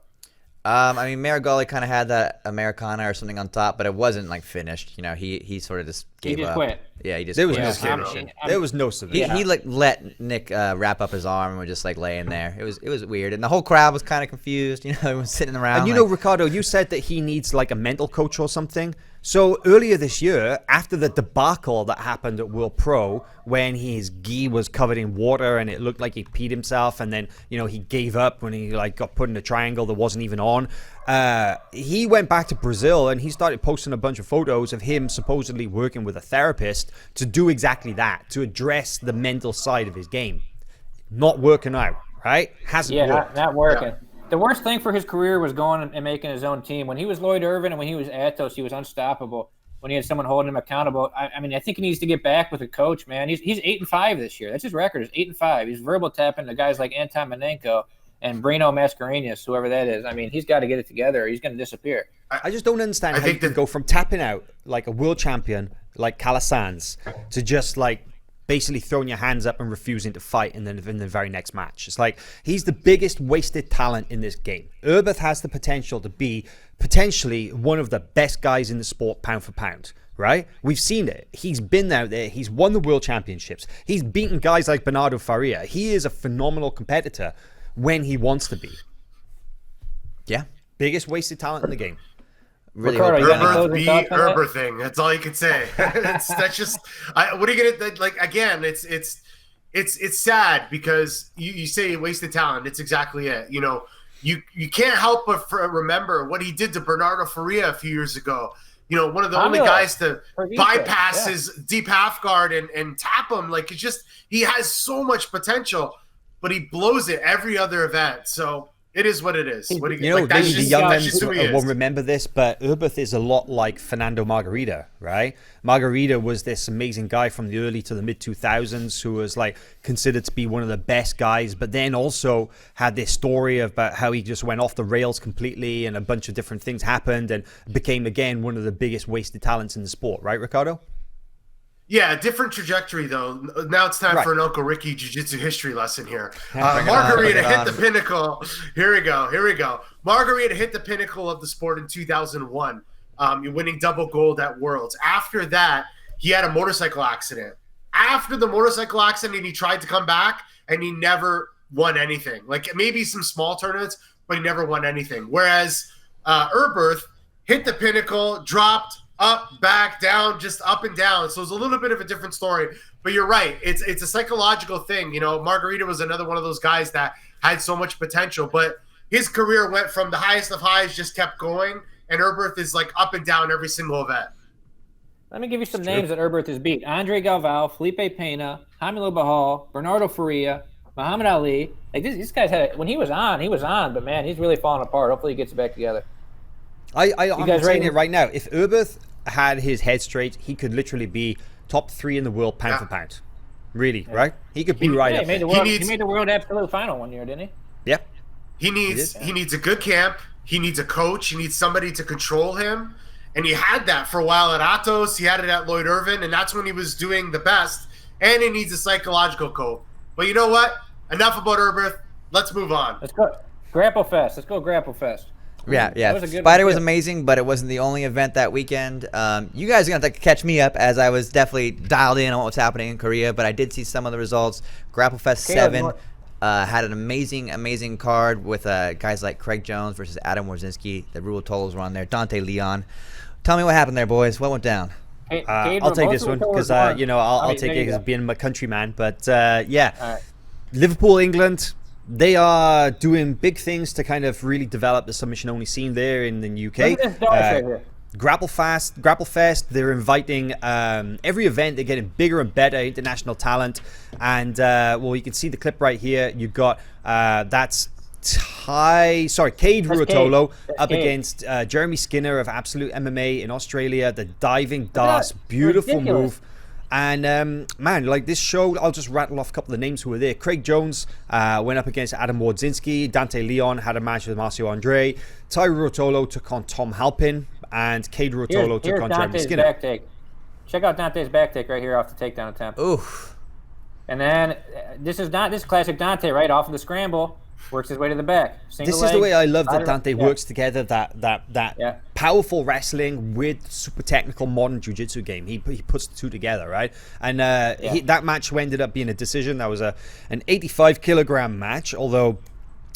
I mean, Marigali kind of had that Americana or something on top, but it wasn't finished. He sort of just gave up. He just quit. Yeah, he just there was quit. no submission. There was no submission. He let Nick wrap up his arm and was just laying there. It was weird, and the whole crowd was kind of confused. Everyone was sitting around. And Ricardo, you said that he needs a mental coach or something. So earlier this year, after the debacle that happened at World Pro, when his gi was covered in water and it looked like he peed himself, and then he gave up when he got put in a triangle that wasn't even on. He went back to Brazil and he started posting a bunch of photos of him supposedly working with a therapist to do exactly that, to address the mental side of his game. Not working out, right? Hasn't worked. Not working. Yeah. The worst thing for his career was going and making his own team. When he was Lloyd Irvin and when he was Atos, he was unstoppable. When he had someone holding him accountable, I mean, I think he needs to get back with a coach, man. He's 8-5 this year. That's his record, is 8-5. He's verbal tapping to guys like Anton Manenko and Brino Mascarenhas, whoever that is. I mean, he's got to get it together. He's going to disappear. I just don't understand how you can go from tapping out like a world champion like Calisans to just basically throwing your hands up and refusing to fight in the very next match. It's like he's the biggest wasted talent in this game. Urbeth has the potential to be potentially one of the best guys in the sport pound for pound. Right? We've seen it. He's been out there. He's won the world championships. He's beaten guys like Bernardo Faria. He is a phenomenal competitor when he wants to be. Yeah. Biggest wasted talent in the game. Really Ricardo, you got any Urbeth closing be thoughts on that? Urbething. That's all you can say. That's just. What are you gonna like? Again, it's sad because you say wasted talent. It's exactly it. You know, you can't help but remember what he did to Bernardo Faria a few years ago. You know, one of the only guys to bypass his deep half guard and tap him. Like, it's just, he has so much potential, but he blows it every other event. So it is what it is. What You know, like, that's the just, young that's men just who he won't is. remember this, but Urbeth is a lot like Fernando Margarita, right? Margarita was this amazing guy from the early to the mid 2000s who was like considered to be one of the best guys, but then also had this story about how he just went off the rails completely and a bunch of different things happened and became again one of the biggest wasted talents in the sport, right, Ricardo? Yeah, different trajectory though. Now it's time Right. for an Uncle Ricky Jiu-Jitsu history lesson here. Bring it on, Margarita bring it hit on. the pinnacle. Here we go. Margarita hit the pinnacle of the sport in 2001. You're winning double gold at Worlds. After that, he had a motorcycle accident. After the motorcycle accident, he tried to come back, and he never won anything. Like maybe some small tournaments, but he never won anything. Whereas Urbeth hit the pinnacle, dropped, up, back, down, just up and down. So it's a little bit of a different story. But you're right. It's a psychological thing. You know, Margarita was another one of those guys that had so much potential, but his career went from the highest of highs, just kept going, and Urbeth is like up and down every single event. Let me give you some names that Urbeth has beat. Andre Galvao, Felipe Pena, Jaime Lobahal, Bernardo Faria, Muhammad Ali. Like these guys had when he was on, but man, he's really falling apart. Hopefully he gets it back together. I'm guys saying ready? it right now. If Urbeth had his head straight, he could literally be top 3 in the world pound for pound. Really, right? He could be right Yeah, up he made the there. world. He He needs- made the world absolute final one year, didn't he? Yep. He needs a good camp. He needs a coach. He needs somebody to control him. And he had that for a while at Atos. He had it at Lloyd Irvin, and that's when he was doing the best. And he needs a psychological coach. But you know what? Enough about Urbeth. Let's move on. Let's go Grapplefest. Let's go Grapplefest. Yeah. That was a good Spyder was one. amazing, but it wasn't the only event that weekend. You guys are going to have to catch me up as I was definitely dialed in on what was happening in Korea, but I did see some of the results. Grapplefest 7 had an amazing card with guys like Craig Jones versus Adam Warzinski. The Ruotolos were on there. Dante Leon. Tell me what happened there, boys. What went down? I'll take this one because I'll take it as being my countryman. But yeah, right. Liverpool, England. They are doing big things to kind of really develop the submission-only scene there in the UK. Look at this dog right here. Grapplefest, they're inviting every event, they're getting bigger and better international talent. And, well, you can see the clip right here. You've got, that's Cade Ruotolo up Cade. against Jeremy Skinner of Absolute MMA in Australia. The diving DAS, beautiful Ridiculous. move. And man, like this show, I'll just rattle off a couple of names who were there. Craig Jones went up against Adam Wardzinski. Dante Leon had a match with Marcio Andre. Ty Ruotolo took on Tom Halpin, and Cade Ruotolo took Here's on Jeremy Dante's Skinner. back take. Check out Dante's back take right here off the takedown attempt. Oof. And then this is classic Dante right off of the scramble. Works his way to the back. Single This is the leg, way I love that slider. Dante Yeah. works together. That Yeah. powerful wrestling with super technical modern jiu-jitsu game. He puts the two together, right? And that match ended up being a decision. That was an 85 kilogram match, although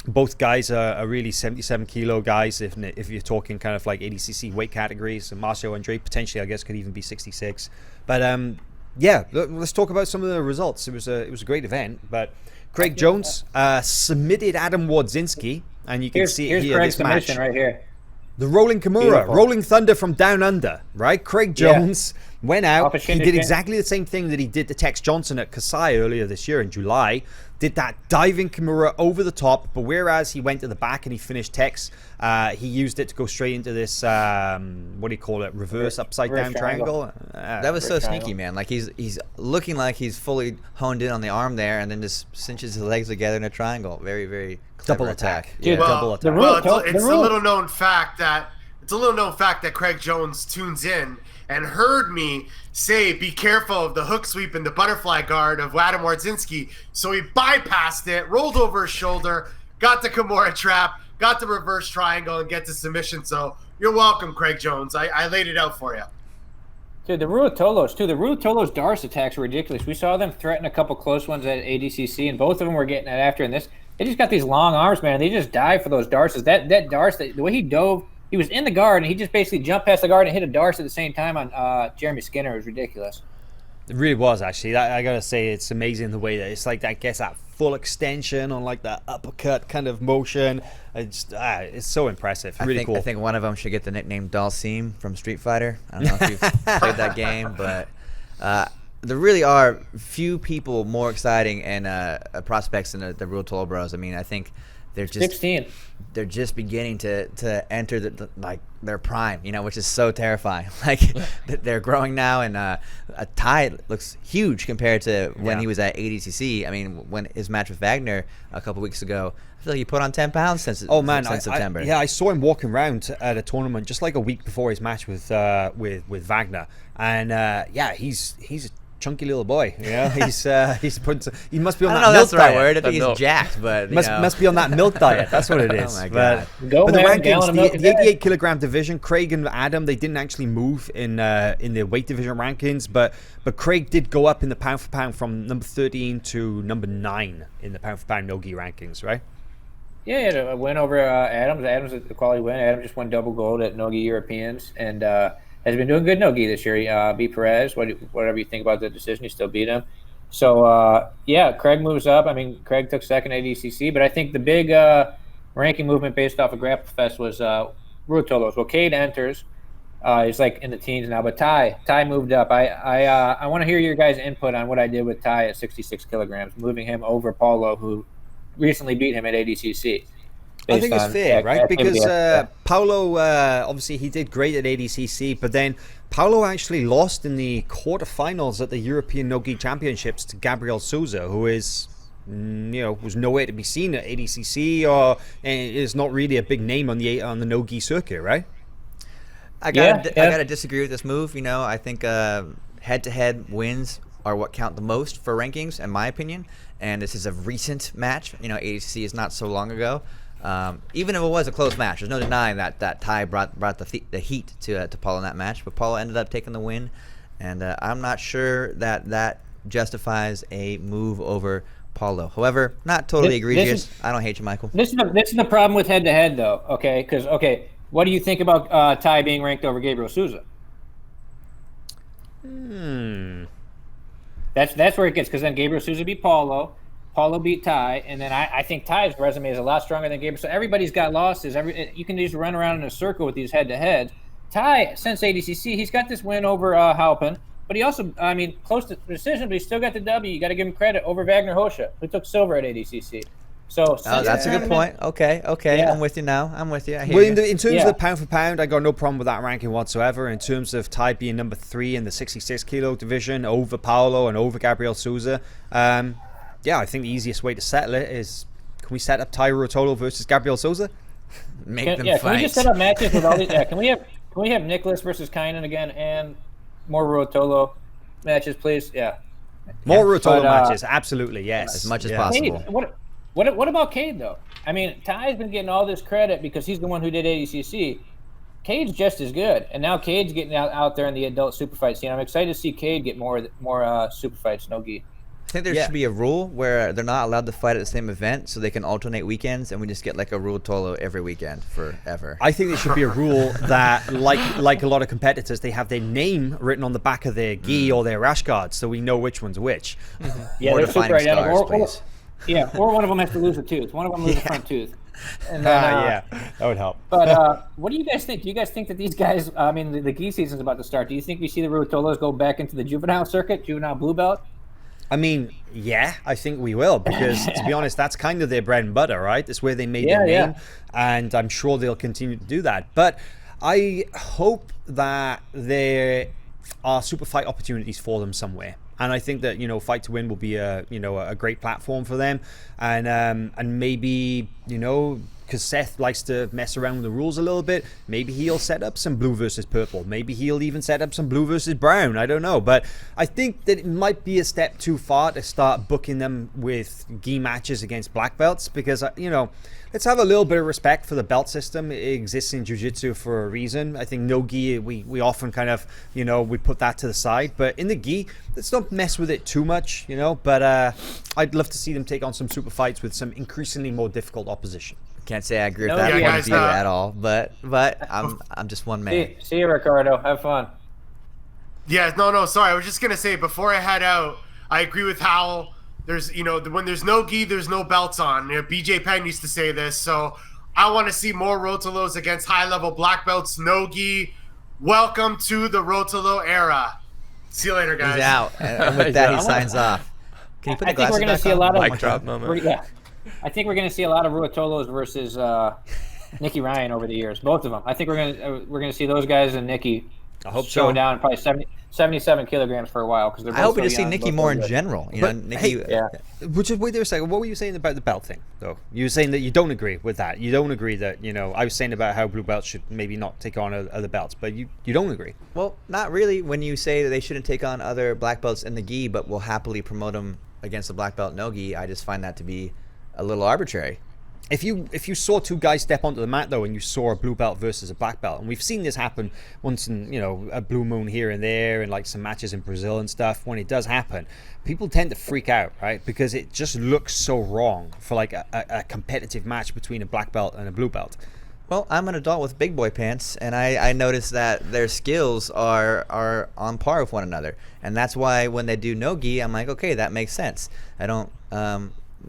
both guys are really 77 kilo guys. If you're talking kind of like 80cc weight categories, and Marcio Andre potentially, I guess, could even be 66. But yeah, let's talk about some of the results. It was a great event, but Craig Jones submitted Adam Wardzinski, and you can see it Here's here. Craig's This match, submission right here. the Rolling Kimura, Beautiful. Rolling Thunder from Down Under, right? Craig Jones went out. Off a He shindig did kick. exactly the same thing that he did to Tex Johnson at Kasai earlier this year in July. Did that diving Kimura over the top, but whereas he went to the back and he finished Tex, he used it to go straight into this, what do you call it, reverse upside reverse down triangle. That was so triangle. sneaky, man. Like he's looking like he's fully honed in on the arm there, and then just cinches his legs together in a triangle. Very, very clever Double attack. Yeah. Double attack. the rule- Well, the it's a rule- little known fact that it's a little known fact that Craig Jones tunes in and heard me say, be careful of the hook sweep and the butterfly guard of Adam Wardzinski. So he bypassed it, rolled over his shoulder, got the Kimura trap, got the reverse triangle, and get to submission. So you're welcome, Craig Jones. I laid it out for you. Dude, the Ruotolos, too. The Ruotolos Darce attacks were ridiculous. We saw them threaten a couple close ones at ADCC, and both of them were getting it after. And this, they just got these long arms, man. They just dive for those Darces. That Darce, the way he dove, he was in the guard, and he just basically jumped past the guard and hit a Darce at the same time on Jeremy Skinner. It was ridiculous. It really was, actually. I gotta say, it's amazing the way that it's like that gets that full extension on like that uppercut kind of motion. It's so impressive. Really cool. I think one of them should get the nickname Dalsim from Street Fighter. I don't know if you've played that game, but there really are few people more exciting and prospects than the Ruotolo Bros. I mean, I think they're just 16. They're just beginning to enter like their prime, which is so terrifying. Like they're growing now, and Ty looks huge compared to when he was at ADCC. I mean, when his match with Wagner a couple weeks ago, I feel like he put on 10 pounds since September. I saw him walking around at a tournament just like a week before his match with Wagner, and he's a chunky little boy. He's put. He must be on that milk diet. I don't know if that's the right word. I think he's jacked, but must be on that milk diet. That's what it is. Oh my God. But the rankings, the 88 kilogram division, Craig and Adam, they didn't actually move in the weight division rankings, but Craig did go up in the pound for pound from number 13 to number 9 in the pound for pound no-gi rankings, right? Yeah, he had a win over Adams. Adams was a quality win. Adam just won double gold at no-gi Europeans, and has been doing good no-gi this year. Beat Perez. Whatever you think about the decision, you still beat him. So, Craig moves up. I mean, Craig took second at ADCC, but I think the big ranking movement based off of Grapplefest was Ruotolos. Well, Cade enters. He's like in the teens now, but Ty moved up. I want to hear your guys' input on what I did with Ty at 66 kilograms, moving him over Paulo, who recently beat him at ADCC. I think it's fair, right? Because Paulo, obviously, he did great at ADCC, but then Paulo actually lost in the quarterfinals at the European No-Gi Championships to Gabriel Souza, who is, was nowhere to be seen at ADCC, or is not really a big name on the no-gi circuit, right? I gotta disagree with this move. I think head-to-head wins are what count the most for rankings, in my opinion. And this is a recent match. ADCC is not so long ago. Even if it was a close match, there's no denying that Ty brought the heat to Paulo in that match. But Paulo ended up taking the win, and I'm not sure that justifies a move over Paulo. However, not totally egregious. I don't hate you, Michael. This is the problem with head-to-head, though. Okay, because what do you think about Ty being ranked over Gabriel Souza? That's where it gets, because then Gabriel Souza beat Paulo. Paulo beat Ty, and then I think Ty's resume is a lot stronger than Gabriel. So everybody's got losses. You can just run around in a circle with these head-to-heads. Ty, since ADCC, he's got this win over Halpin, but he also, close to the decision, but he still got the W. You got to give him credit over Wagner Hosha, who took silver at ADCC. So that's a good point. Okay, yeah. I'm with you now. I hear you. In terms of the pound for pound, I got no problem with that ranking whatsoever. In terms of Ty being number 3 in the 66 kilo division over Paulo and over Gabriel Souza, I think the easiest way to settle it is, can we set up Ty Ruotolo versus Gabriel Souza? Make them fight. Can we just set up matches with all these? Can we have Nicholas versus Kynan again and more Ruotolo matches, please? Yeah. More Ruotolo matches, absolutely, yes. As much as possible. Cade, what about Cade, though? I mean, Ty's been getting all this credit because he's the one who did ADCC. Cade's just as good, and now Cade's getting out there in the adult super fight scene. I'm excited to see Cade get more super fights, no-gi. I think there should be a rule where they're not allowed to fight at the same event, so they can alternate weekends, and we just get like a Ruotolo every weekend forever. I think there should be a rule that, like a lot of competitors, they have their name written on the back of their gi or their rash guards, so we know which one's which. Yeah, more they're defining super scars, please. Or one of them has to lose a tooth. One of them loses a front tooth. And then, that would help. But what do you guys think? Do you guys think that these guys? I mean, the gi season's about to start. Do you think we see the Ruotolos go back into the juvenile circuit, juvenile blue belt? I mean, yeah, I think we will, because to be honest, that's kind of their bread and butter, right? That's where they made their name, and I'm sure they'll continue to do that. But I hope that there are super fight opportunities for them somewhere. And I think that, Fight to Win will be a great platform for them, and maybe, because Seth likes to mess around with the rules a little bit. Maybe he'll set up some blue versus purple. Maybe he'll even set up some blue versus brown. I don't know. But I think that it might be a step too far to start booking them with gi matches against black belts, because, let's have a little bit of respect for the belt system. It exists in jiu-jitsu for a reason. I think no gi, we often kind of, we put that to the side. But in the gi, let's not mess with it too much, But I'd love to see them take on some super fights with some increasingly more difficult opposition. Can't say I agree with No, that yeah, point of view at all, but I'm just one man. See you, Ricardo. Have fun. Yeah, no, sorry. I was just gonna say before I head out, I agree with Howell. There's, when there's no gi, there's no belts on. BJ Penn used to say this, so I want to see more Rotolos against high-level black belts, no gi. Welcome to the Rotolo era. See you later, guys. He's out, and with that, he signs off. Can you put the I think we're glasses going to back see a on? lot of Mic drop moment. I think we're going to see a lot of Ruotolos versus Nicky Ryan over the years. Both of them. I think we're going to see those guys and Nicky. I hope go so. down probably 77 kilograms for a while, because they're. I hope we both just so see young, Nicky both more so in good. general. But, Nicky. Yeah. Just wait there a second. What were you saying about the belt thing, though? You were saying that you don't agree with that. You don't agree that, I was saying about how blue belts should maybe not take on other belts, but you don't agree. Well, not really. When you say that they shouldn't take on other black belts in the gi, but will happily promote them against the black belt no gi, I just find that to be a little arbitrary. If you saw two guys step onto the mat, though, and you saw a blue belt versus a black belt, and we've seen this happen once in, a blue moon here and there, and like some matches in Brazil and stuff, when it does happen, people tend to freak out, right? Because it just looks so wrong for like a competitive match between a black belt and a blue belt. Well, I'm an adult with big boy pants, and I noticed that their skills are on par with one another. And that's why when they do no-gi, I'm like, okay, that makes sense. I don't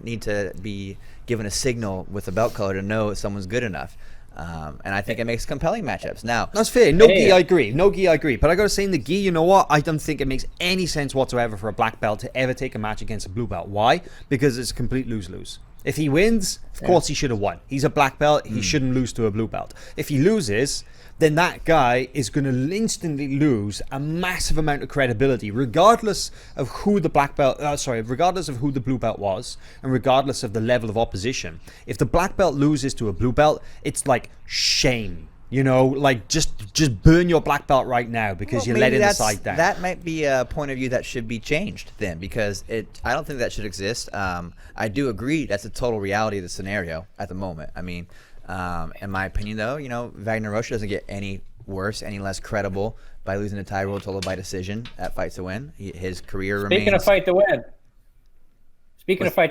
need to be given a signal with a belt color to know if someone's good enough. And I think it makes compelling matchups. Now, that's fair. No gi, I agree. No gi, I agree. But I got to say, in the gi, you know what? I don't think it makes any sense whatsoever for a black belt to ever take a match against a blue belt. Why? Because it's a complete lose-lose. If he wins, of course he should have won. He's a black belt. He shouldn't lose to a blue belt. If he loses, then that guy is going to instantly lose a massive amount of credibility, regardless of who the regardless of who the blue belt was, and regardless of the level of opposition. If the black belt loses to a blue belt, it's like shame. Like just burn your black belt right now because you let in the side down. That might be a point of view that should be changed then, because I don't think that should exist. I do agree that's a total reality of the scenario at the moment. I mean, in my opinion, though, Wagner Rocha doesn't get any worse, any less credible by losing to Tai Ruotolo by decision at Fight to Win. His career remains. Speaking of Fight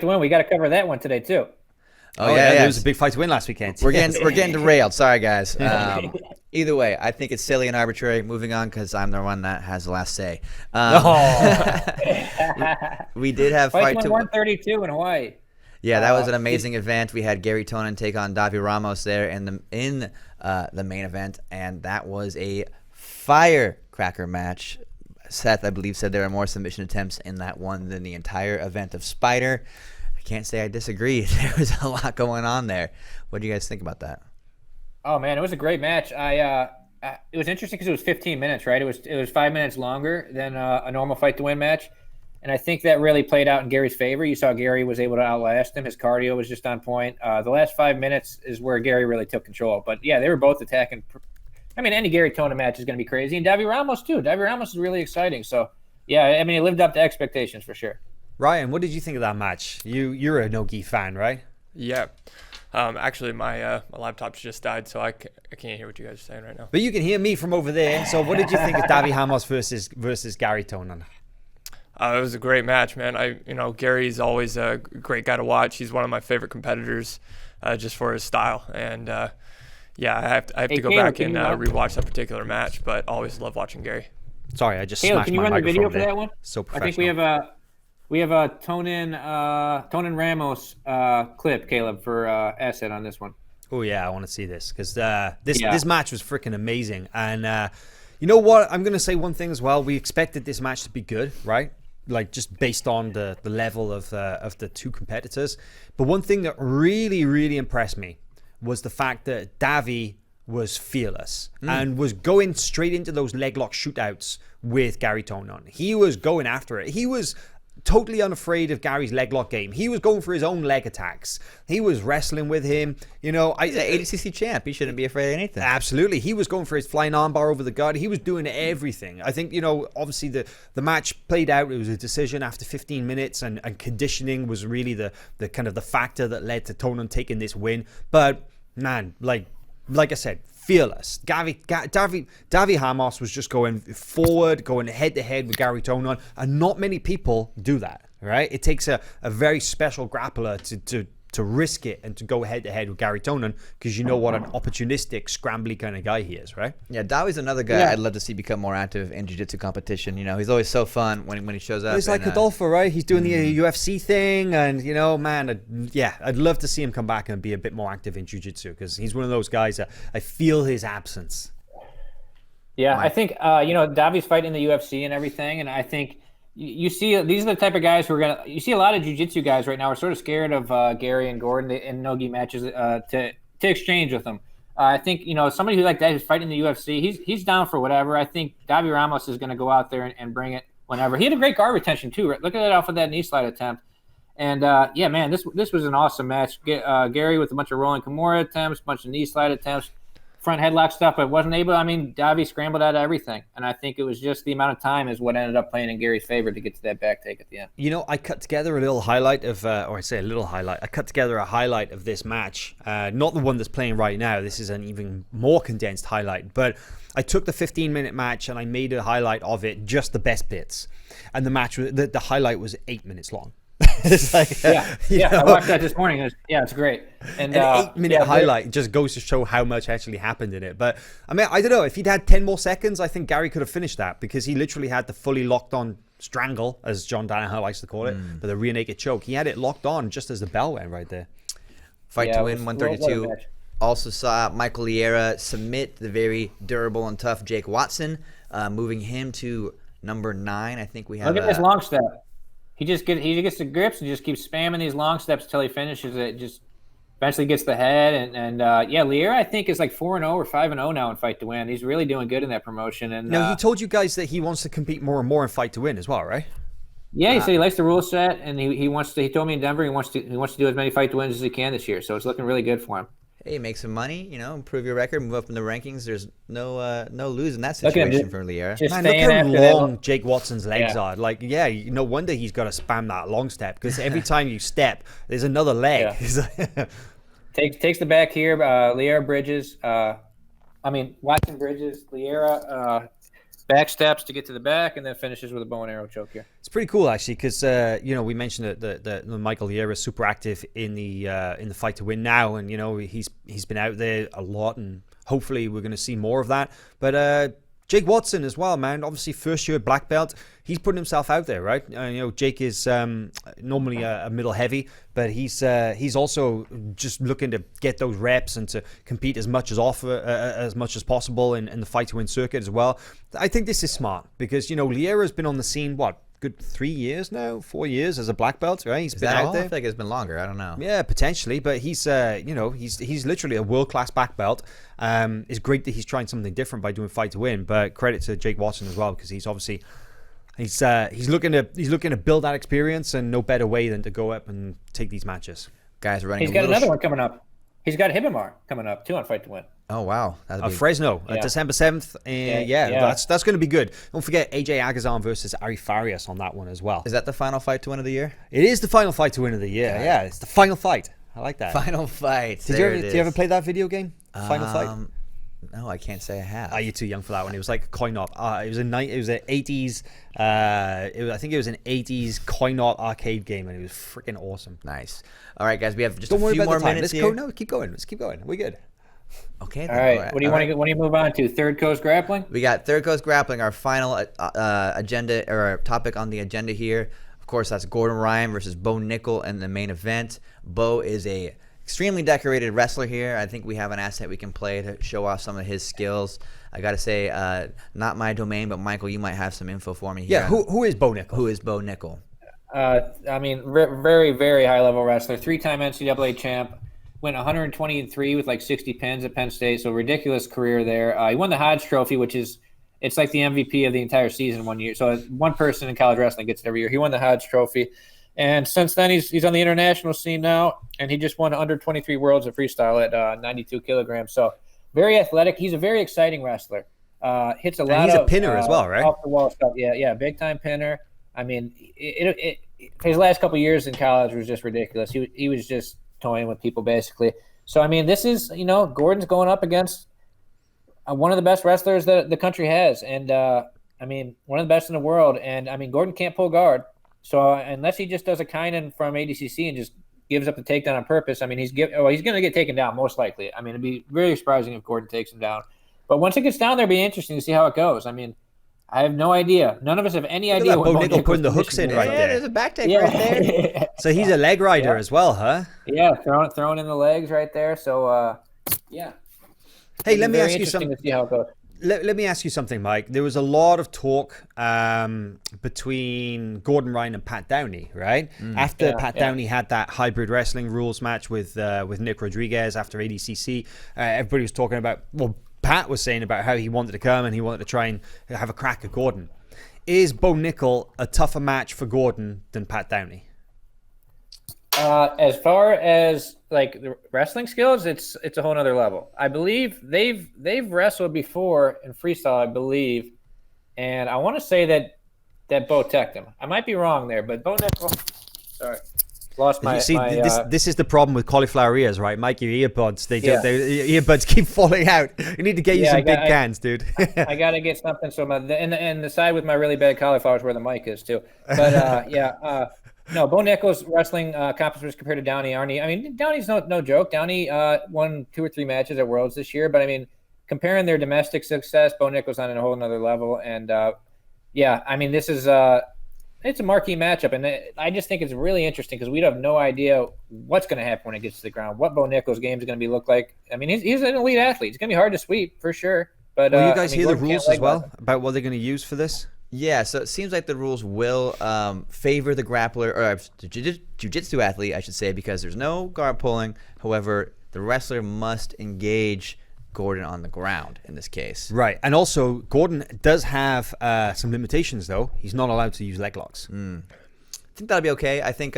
to Win, we got to cover that one today too. Oh yeah, there was a big Fight to Win last weekend. We're getting derailed. Sorry, guys. Either way, I think it's silly and arbitrary. Moving on, because I'm the one that has the last say. We did have Fight to Win 132 in Hawaii. Yeah, that was an amazing event. We had Gary Tonin take on Davi Ramos there in the main event, and that was a firecracker match. Seth, I believe, said there were more submission attempts in that one than the entire event of Spyder. I can't say I disagree. There was a lot going on there. What do you guys think about that? Oh man, it was a great match. It was interesting because it was 15 minutes, right? It was 5 minutes longer than a normal Fight to Win match. And I think that really played out in Gary's favor. You saw Gary was able to outlast him. His cardio was just on point. The last 5 minutes is where Gary really took control. But, yeah, they were both attacking. I mean, any Gary Tonin match is going to be crazy. And Davi Ramos, too. Davi Ramos is really exciting. So, yeah, I mean, it lived up to expectations for sure. Ryan, what did you think of that match? You're a no-gi fan, right? Yeah. Actually, my laptop's just died, so I can't hear what you guys are saying right now. But you can hear me from over there. So what did you think of Davi Ramos versus Gary Tonin? It was a great match, man. Gary's always a great guy to watch. He's one of my favorite competitors, just for his style. And I have to go back and rewatch that particular match. But always love watching Gary. Sorry, I just Caleb, smashed can you my run the microphone video for there. that one? So professional. I think we have a Tonin Ramos clip, Caleb, for asset on this one. Oh yeah, I want to see this because this match was freaking amazing. And you know what? I'm gonna say one thing as well. We expected this match to be good, right? Like just based on the level of the two competitors. But one thing that really, really impressed me was the fact that Davi was fearless and was going straight into those leg lock shootouts with Gary Tonin. He was going after it. He was totally unafraid of Gary's leg lock game. He was going for his own leg attacks. He was wrestling with him. You know, He's an ADCC champ. He shouldn't be afraid of anything. Absolutely. He was going for his flying armbar over the guard. He was doing everything. I think, you know, obviously the match played out. It was a decision after 15 minutes, and conditioning was really the kind of the factor that led to Tonon taking this win. But, man, like I said, fearless. Davi Hamos was just going forward, going head-to-head with Gary Tonon, and not many people do that, right? It takes a very special grappler to risk it and to go head-to-head with Gary Tonon, because you know what an opportunistic, scrambly kind of guy he is, right? Yeah, Dawi's another guy I'd love to see become more active in jiu-jitsu competition. You know, he's always so fun when he shows up. He's like Adolfo, right? He's doing the UFC thing, and, you know, man, I'd love to see him come back and be a bit more active in jiu-jitsu, because he's one of those guys that I feel his absence. Yeah, I think, you know, Davi's fighting in the UFC and everything, and I think you see these are the type of guys who are you see a lot of jiu-jitsu guys right now are sort of scared of Gary and Gordon in no-gi matches to exchange with them. I think, you know, somebody who like that who's fighting in the UFC, he's down for whatever. I think Davi Ramos is going to go out there and bring it whenever. He had a great guard retention too. Right? Look at that off of that knee slide attempt. And yeah, man, this was an awesome match. Gary with a bunch of rolling Kimura attempts, a bunch of knee slide attempts, front headlock stuff, but wasn't able. I mean, Davi scrambled out of everything, and I think it was just the amount of time is what ended up playing in Gary's favor to get to that back take at the end. You know, I cut together a little highlight of, or I say a little highlight. I cut together a highlight of this match, not the one that's playing right now. This is an even more condensed highlight, but I took the 15-minute match and I made a highlight of it, just the best bits, and the match, the highlight was 8 minutes long. It's like, I watched that this morning. It's great. And an 8-minute highlight just goes to show how much actually happened in it. But I mean, I don't know, if he'd had 10 more seconds, I think Gary could have finished that, because he literally had the fully locked on strangle, as John Danaher likes to call it, but the rear naked choke. He had it locked on just as the bell went right there. Fight to win 132. Also saw Michael Liera submit the very durable and tough Jake Watson, moving him to number 9. I think we have. Look at this long step. He gets the grips and just keeps spamming these long steps till he finishes it. Just eventually gets the head. And Liera, I think, is like 4-0 or 5-0 now in Fight to Win. He's really doing good in that promotion. And no, he told you guys that he wants to compete more and more in Fight to Win as well, right? Yeah, he said he likes the rule set, and he wants to. He told me in Denver he wants to do as many Fight to Wins as he can this year. So it's looking really good for him. Hey, make some money, you know, improve your record, move up in the rankings. There's no lose in that situation for Liera. Man, look how long Jake Watson's legs are. Like, no wonder he's got to spam that long step, because every time you step, there's another leg. Yeah. Takes the back here. Liera bridges. Watson bridges. Liera back steps to get to the back, and then finishes with a bow and arrow choke here. It's pretty cool, actually, because we mentioned that Michael Liera is super active in the Fight to Win now, and he's been out there a lot, and hopefully we're going to see more of that. But Jake Watson as well, man. Obviously, first year black belt. He's putting himself out there, right? Jake is normally a middle heavy, but he's also just looking to get those reps and to compete as much as possible in the Fight to Win circuit as well. I think this is smart, because Liera's been on the scene good 3 years now, 4 years as a black belt, right? He's been out there. I feel like it's been longer. I don't know. Yeah, potentially, but he's he's literally a world-class black belt. It's great that he's trying something different by doing Fight to Win, but credit to Jake Watson as well, because he's obviously he's looking to build that experience, and no better way than to go up and take these matches. Guys, running. He's got another one coming up. He's got Hibamar coming up too on Fight to Win. Oh wow, Fresno, December 7th. That's going to be good. Don't forget AJ Agazan versus Ari Farias on that one as well. Is that the final Fight to Win of the year? It is the final Fight to Win of the year. Yeah, it's the final fight. I like that. Final Fight. Did you ever play that video game? Final Fight. No, I can't say I have. You're too young for that one. It was like a coin op. It was an 80s. I think it was an 80s coin op arcade game, and it was freaking awesome. Nice. All right, guys, we have just a few more minutes here. No, keep going. Let's keep going. We're good. Okay. All right. What do you want to move on to? Third Coast Grappling? We got Third Coast Grappling, our final agenda or topic on the agenda here. Of course, that's Gordon Ryan versus Bo Nickel in the main event. Bo is a extremely decorated wrestler here. I think we have an asset we can play to show off some of his skills. I got to say, not my domain, but Michael, you might have some info for me here. Yeah, who is Bo Nickel? Who is Bo Nickel? Very, very high-level wrestler. 3-time NCAA champ. Went 123 with like 60 pins at Penn State, so ridiculous career there. He won the Hodge Trophy, which is it's like the MVP of the entire season one year. So one person in college wrestling gets it every year. He won the Hodge Trophy. And since then, he's on the international scene now, and he just won under 23 worlds of freestyle at 92 kilograms. So very athletic. He's a very exciting wrestler. Hits a lot of. He's a pinner as well, right? Off the wall stuff. Yeah, big time pinner. I mean, his last couple of years in college was just ridiculous. He was just toying with people basically. So I mean, this is Gordon's going up against one of the best wrestlers that the country has, and I mean, one of the best in the world. And I mean, Gordon can't pull guard. So unless he just does a Kynan from ADCC and just gives up the takedown on purpose, I mean, he's going to get taken down most likely. I mean, it'd be really surprising if Gordon takes him down. But once it gets down there, it'll be interesting to see how it goes. I mean, I have no idea. None of us have any idea what Bo Nickel putting the hooks in right there. There's a back take right there. So he's a leg rider as well, huh? Yeah, throwing in the legs right there. So, yeah. Hey, let me ask you something. To see how it goes. Let me ask you something, Mike. There was a lot of talk between Gordon Ryan and Pat Downey, right? After Pat Downey had that hybrid wrestling rules match with Nick Rodriguez after ADCC, everybody was talking about, well, Pat was saying about how he wanted to come and he wanted to try and have a crack at Gordon. Is Bo Nickel a tougher match for Gordon than Pat Downey? As far as like the wrestling skills, it's a whole nother level. I believe they've wrestled before in freestyle, I believe, and I want to say that Bo teched him. I might be wrong there, but Bo Nickel. Sorry, lost my. This is the problem with cauliflower ears, right, Mike? Your earbuds, your earbuds keep falling out. You need to get you some big cans, dude. I gotta get something. So and the side with my really bad cauliflower is where the mic is too. But no, Bo Nickel's wrestling accomplishments compared to Downey aren't. I mean, Downey's no joke. Downey won 2 or 3 matches at Worlds this year, but I mean, comparing their domestic success, Bo Nickel's on a whole nother level. And I mean, this is it's a marquee matchup, and I just think it's really interesting because we have no idea what's going to happen when it gets to the ground. What Bo Nickel's game is going to look like. I mean, he's an elite athlete. It's going to be hard to sweep for sure. But will you guys hear the rules as well about what they're going to use for this? Yeah, so it seems like the rules will favor the grappler, or jiu-jitsu athlete, I should say, because there's no guard pulling. However, the wrestler must engage Gordon on the ground in this case. Right, and also Gordon does have some limitations, though. He's not allowed to use leg locks. I think that'll be okay. I think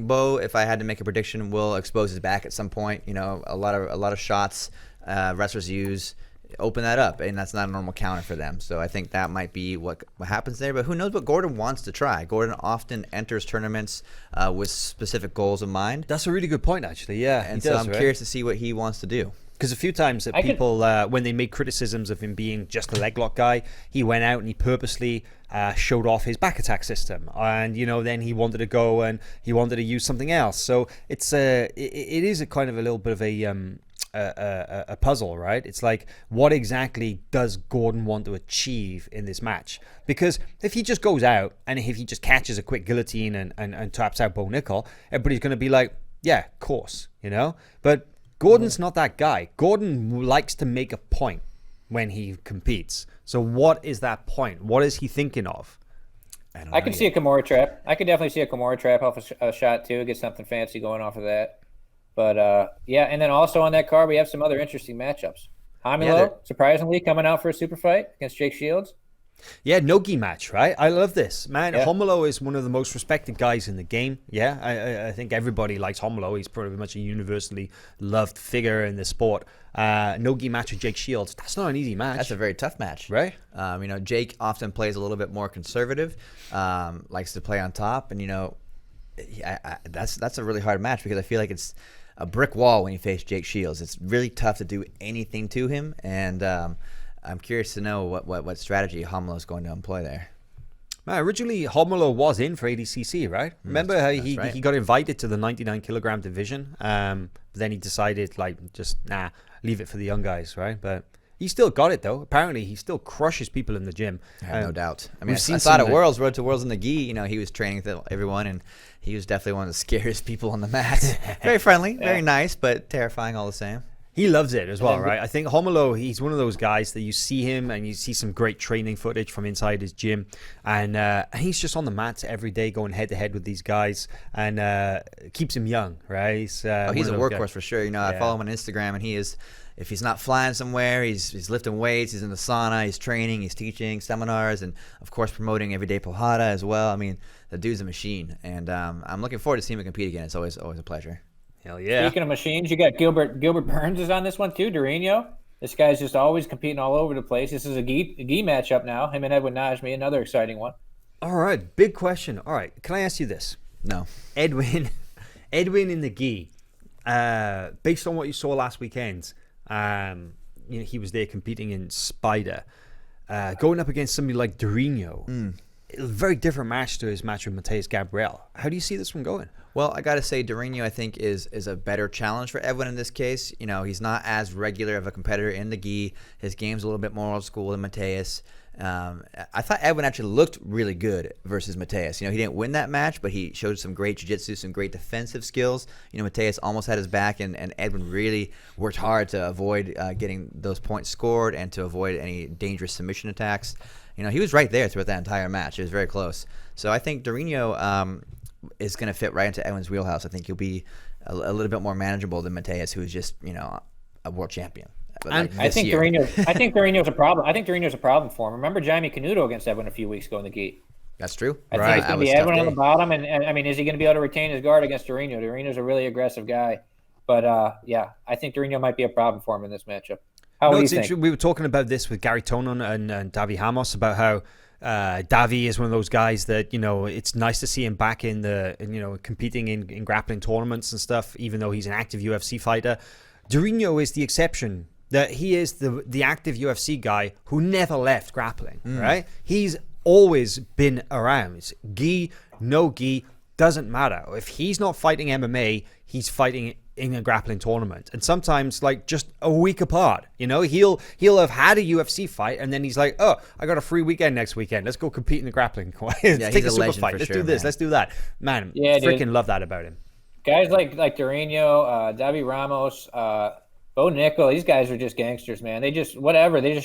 Bo, if I had to make a prediction, will expose his back at some point. You know, a lot of shots wrestlers use open that up, and that's not a normal counter for them. So I think that might be what happens there. But who knows what Gordon wants to try? Gordon often enters tournaments with specific goals in mind. That's a really good point, actually. Yeah, and so I'm curious to see what he wants to do. Because a few times that people, when they made criticisms of him being just a leg lock guy, he went out and he purposely showed off his back attack system, and then he wanted to go and he wanted to use something else. So it is a kind of a little bit of a puzzle, right? It's like, what exactly does Gordon want to achieve in this match? Because if he just goes out and if he just catches a quick guillotine and taps out Bo Nickel, everybody's going to be like, yeah, of course, But Gordon's not that guy. Gordon likes to make a point when he competes. So what is that point? What is he thinking of? I could see a Kimura trap. I could definitely see a Kimura trap off a shot too. Get something fancy going off of that. But and then also on that card we have some other interesting matchups. Hamilo, surprisingly, coming out for a super fight against Jake Shields. Yeah, no-gi match, right? I love this, man. Yeah. Homolo is one of the most respected guys in the game. Yeah, I think everybody likes Homolo. He's pretty much a universally loved figure in the sport. No-gi match with Jake Shields. That's not an easy match. That's a very tough match, right? Jake often plays a little bit more conservative, likes to play on top, and that's a really hard match because I feel like it's a brick wall when you face Jake Shields. It's really tough to do anything to him, and I'm curious to know what strategy Homolo is going to employ there. Originally, Homolo was in for ADCC, right? Remember how he got invited to the 99 kilogram division, then he decided, leave it for the young guys, right? But he still got it, though. Apparently, he still crushes people in the gym. No doubt. I mean, I saw it at Worlds, Road to Worlds in the gi. He was training with everyone, and he was definitely one of the scariest people on the mat. Very friendly, very nice, but terrifying all the same. He loves it as well, right? I think Homolo, he's one of those guys that you see him and you see some great training footage from inside his gym. And he's just on the mats every day going head-to-head with these guys and keeps him young, right? He's a workhorse for sure. I follow him on Instagram, and he is, if he's not flying somewhere, he's lifting weights, he's in the sauna, he's training, he's teaching seminars, and, of course, promoting Everyday Pojada as well. I mean, the dude's a machine, and I'm looking forward to seeing him compete again. It's always a pleasure. Hell yeah. Speaking of machines, you got Gilbert Burns is on this one too. Dorino. This guy's just always competing all over the place. This is a gi matchup now. Him and Edwin Najmi, another exciting one. All right, big question. All right, can I ask you this? No. Edwin in the gi. Based on what you saw last weekend, he was there competing in Spyder, going up against somebody like Dorino. A very different match to his match with Mateus Gabriel. How do you see this one going? Well, I got to say, Dorino, I think, is a better challenge for Edwin in this case. He's not as regular of a competitor in the gi. His game's a little bit more old school than Mateus. I thought Edwin actually looked really good versus Mateus. He didn't win that match, but he showed some great jiu-jitsu, some great defensive skills. Mateus almost had his back, and Edwin really worked hard to avoid getting those points scored and to avoid any dangerous submission attacks. He was right there throughout that entire match. It was very close. So I think Dorino is going to fit right into Edwin's wheelhouse. I think he'll be a little bit more manageable than Mateus, who is just, a world champion. I think Dorino's a problem. I think Dorino's a problem for him. Remember Jaime Canuto against Edwin a few weeks ago in the gi? That's true. I think it's going to be Edwin on the bottom, and I mean, is he going to be able to retain his guard against Dorino? Dorino's a really aggressive guy, but I think Dorino might be a problem for him in this matchup. How do you think? We were talking about this with Gary Tonon and Davi Hamos about how Davi is one of those guys that, it's nice to see him back in competing in grappling tournaments and stuff, even though he's an active UFC fighter. Dorino is the exception, that he is the active UFC guy who never left grappling, right? He's always been around. It's gi, no gi, doesn't matter. If he's not fighting MMA, he's fighting in a grappling tournament, and sometimes like just a week apart. He'll have had a UFC fight, and then he's like, "Oh, I got a free weekend next weekend. Let's go compete in the grappling. Let's take a super fight. Let's do this. Let's do that." Man, freaking love that about him. Guys like Dorino, Davi Ramos, Bo Nickel, these guys are just gangsters, man. They just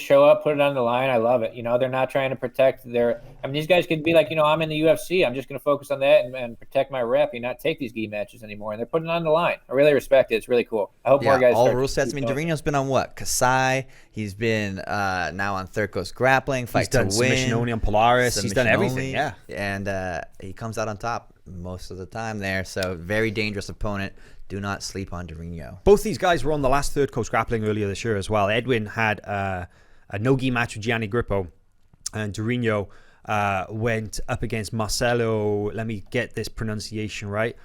show up, put it on the line. I love it. They're not trying to protect these guys could be like, I'm in the UFC. I'm just going to focus on that and protect my rep and not take these gi matches anymore. And they're putting it on the line. I really respect it. It's really cool. I hope more guys all rule sets. Dorino's been on what? Kasai. He's been now on Third Coast Grappling, Fight to Win. He's done submission only on Polaris. He's done everything, yeah. And he comes out on top most of the time there. So very dangerous opponent. Do not sleep on Dorino. Both these guys were on the last Third Coast Grappling earlier this year as well. Edwin had a no-gi match with Gianni Grippo, and Dorino went up against Marcelo, let me get this pronunciation right,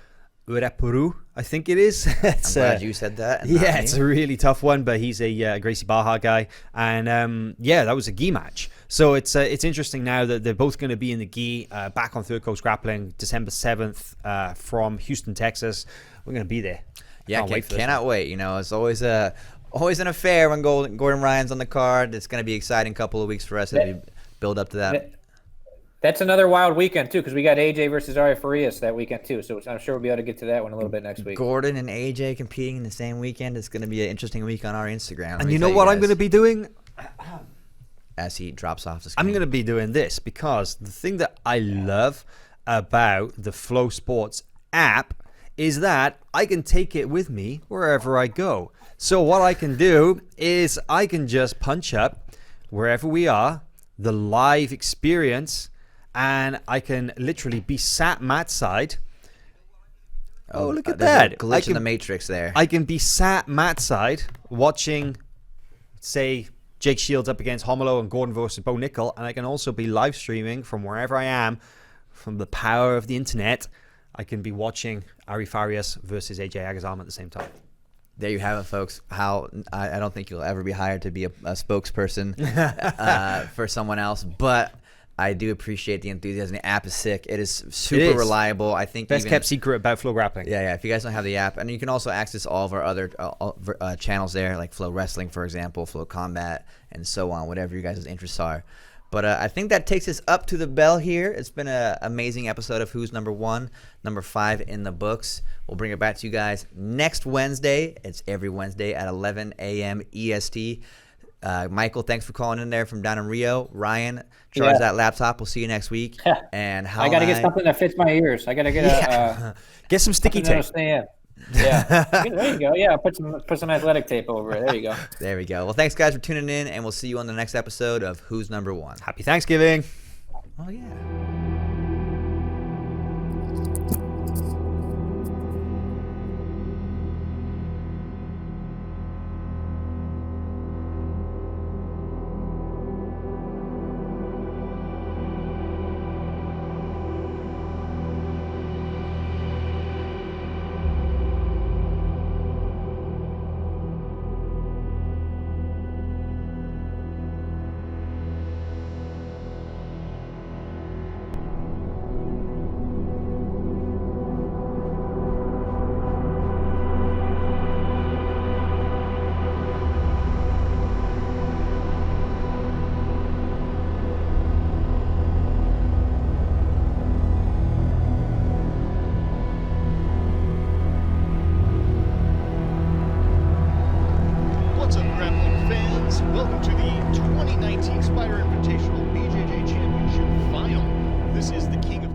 Urapuru, I think it is. I'm glad you said that. It's a really tough one, but he's a Gracie Barra guy. And that was a gi match. So it's interesting now that they're both going to be in the gi, back on Third Coast Grappling, December 7th from Houston, Texas. We're going to be there. Yeah, cannot wait. It's always an affair when Gordon Ryan's on the card. It's going to be an exciting couple of weeks for us as we build up to that. That's another wild weekend, too, because we got AJ versus Ari Farias that weekend, too. So I'm sure we'll be able to get to that one a little bit next week. Gordon and AJ competing in the same weekend. It's going to be an interesting week on our Instagram. And you know what I'm going to be doing? As he drops off the screen. I'm going to be doing this because the thing that I love about the Flow Sports app is that I can take it with me wherever I go. So what I can do is I can just punch up wherever we are, the live experience, and I can literally be sat mat side. Oh, look at that. Glitch in the matrix there. I can be sat mat side watching, say, Jake Shields up against Homolo and Gordon versus Bo Nickel, and I can also be live streaming from wherever I am, from the power of the internet. I can be watching Ari Farias versus AJ Agazarm at the same time. There you have it, folks. I don't think you'll ever be hired to be a spokesperson for someone else, but I do appreciate the enthusiasm. The app is sick. It is super reliable. I think best kept secret about FloGrappling. Yeah. If you guys don't have the app, and you can also access all of our other channels there, like Flow Wrestling, for example, Flow Combat, and so on. Whatever you guys' interests are. But I think that takes us up to the bell here. It's been an amazing episode of Who's Number 1, number 5 in the books. We'll bring it back to you guys next Wednesday. It's every Wednesday at 11 a.m. EST. Michael, thanks for calling in there from down in Rio. Ryan, charge that laptop. We'll see you next week. And I got to get something that fits my ears. I got to get get some sticky tape. Yeah, there you go. Yeah, put some athletic tape over it. There you go. There we go. Well, thanks guys for tuning in, and we'll see you on the next episode of Who's Number 1. Happy Thanksgiving. Oh yeah. What's up, Grappling fans? Welcome to the 2019 Spyder Invitational BJJ Championship Final. This is the King of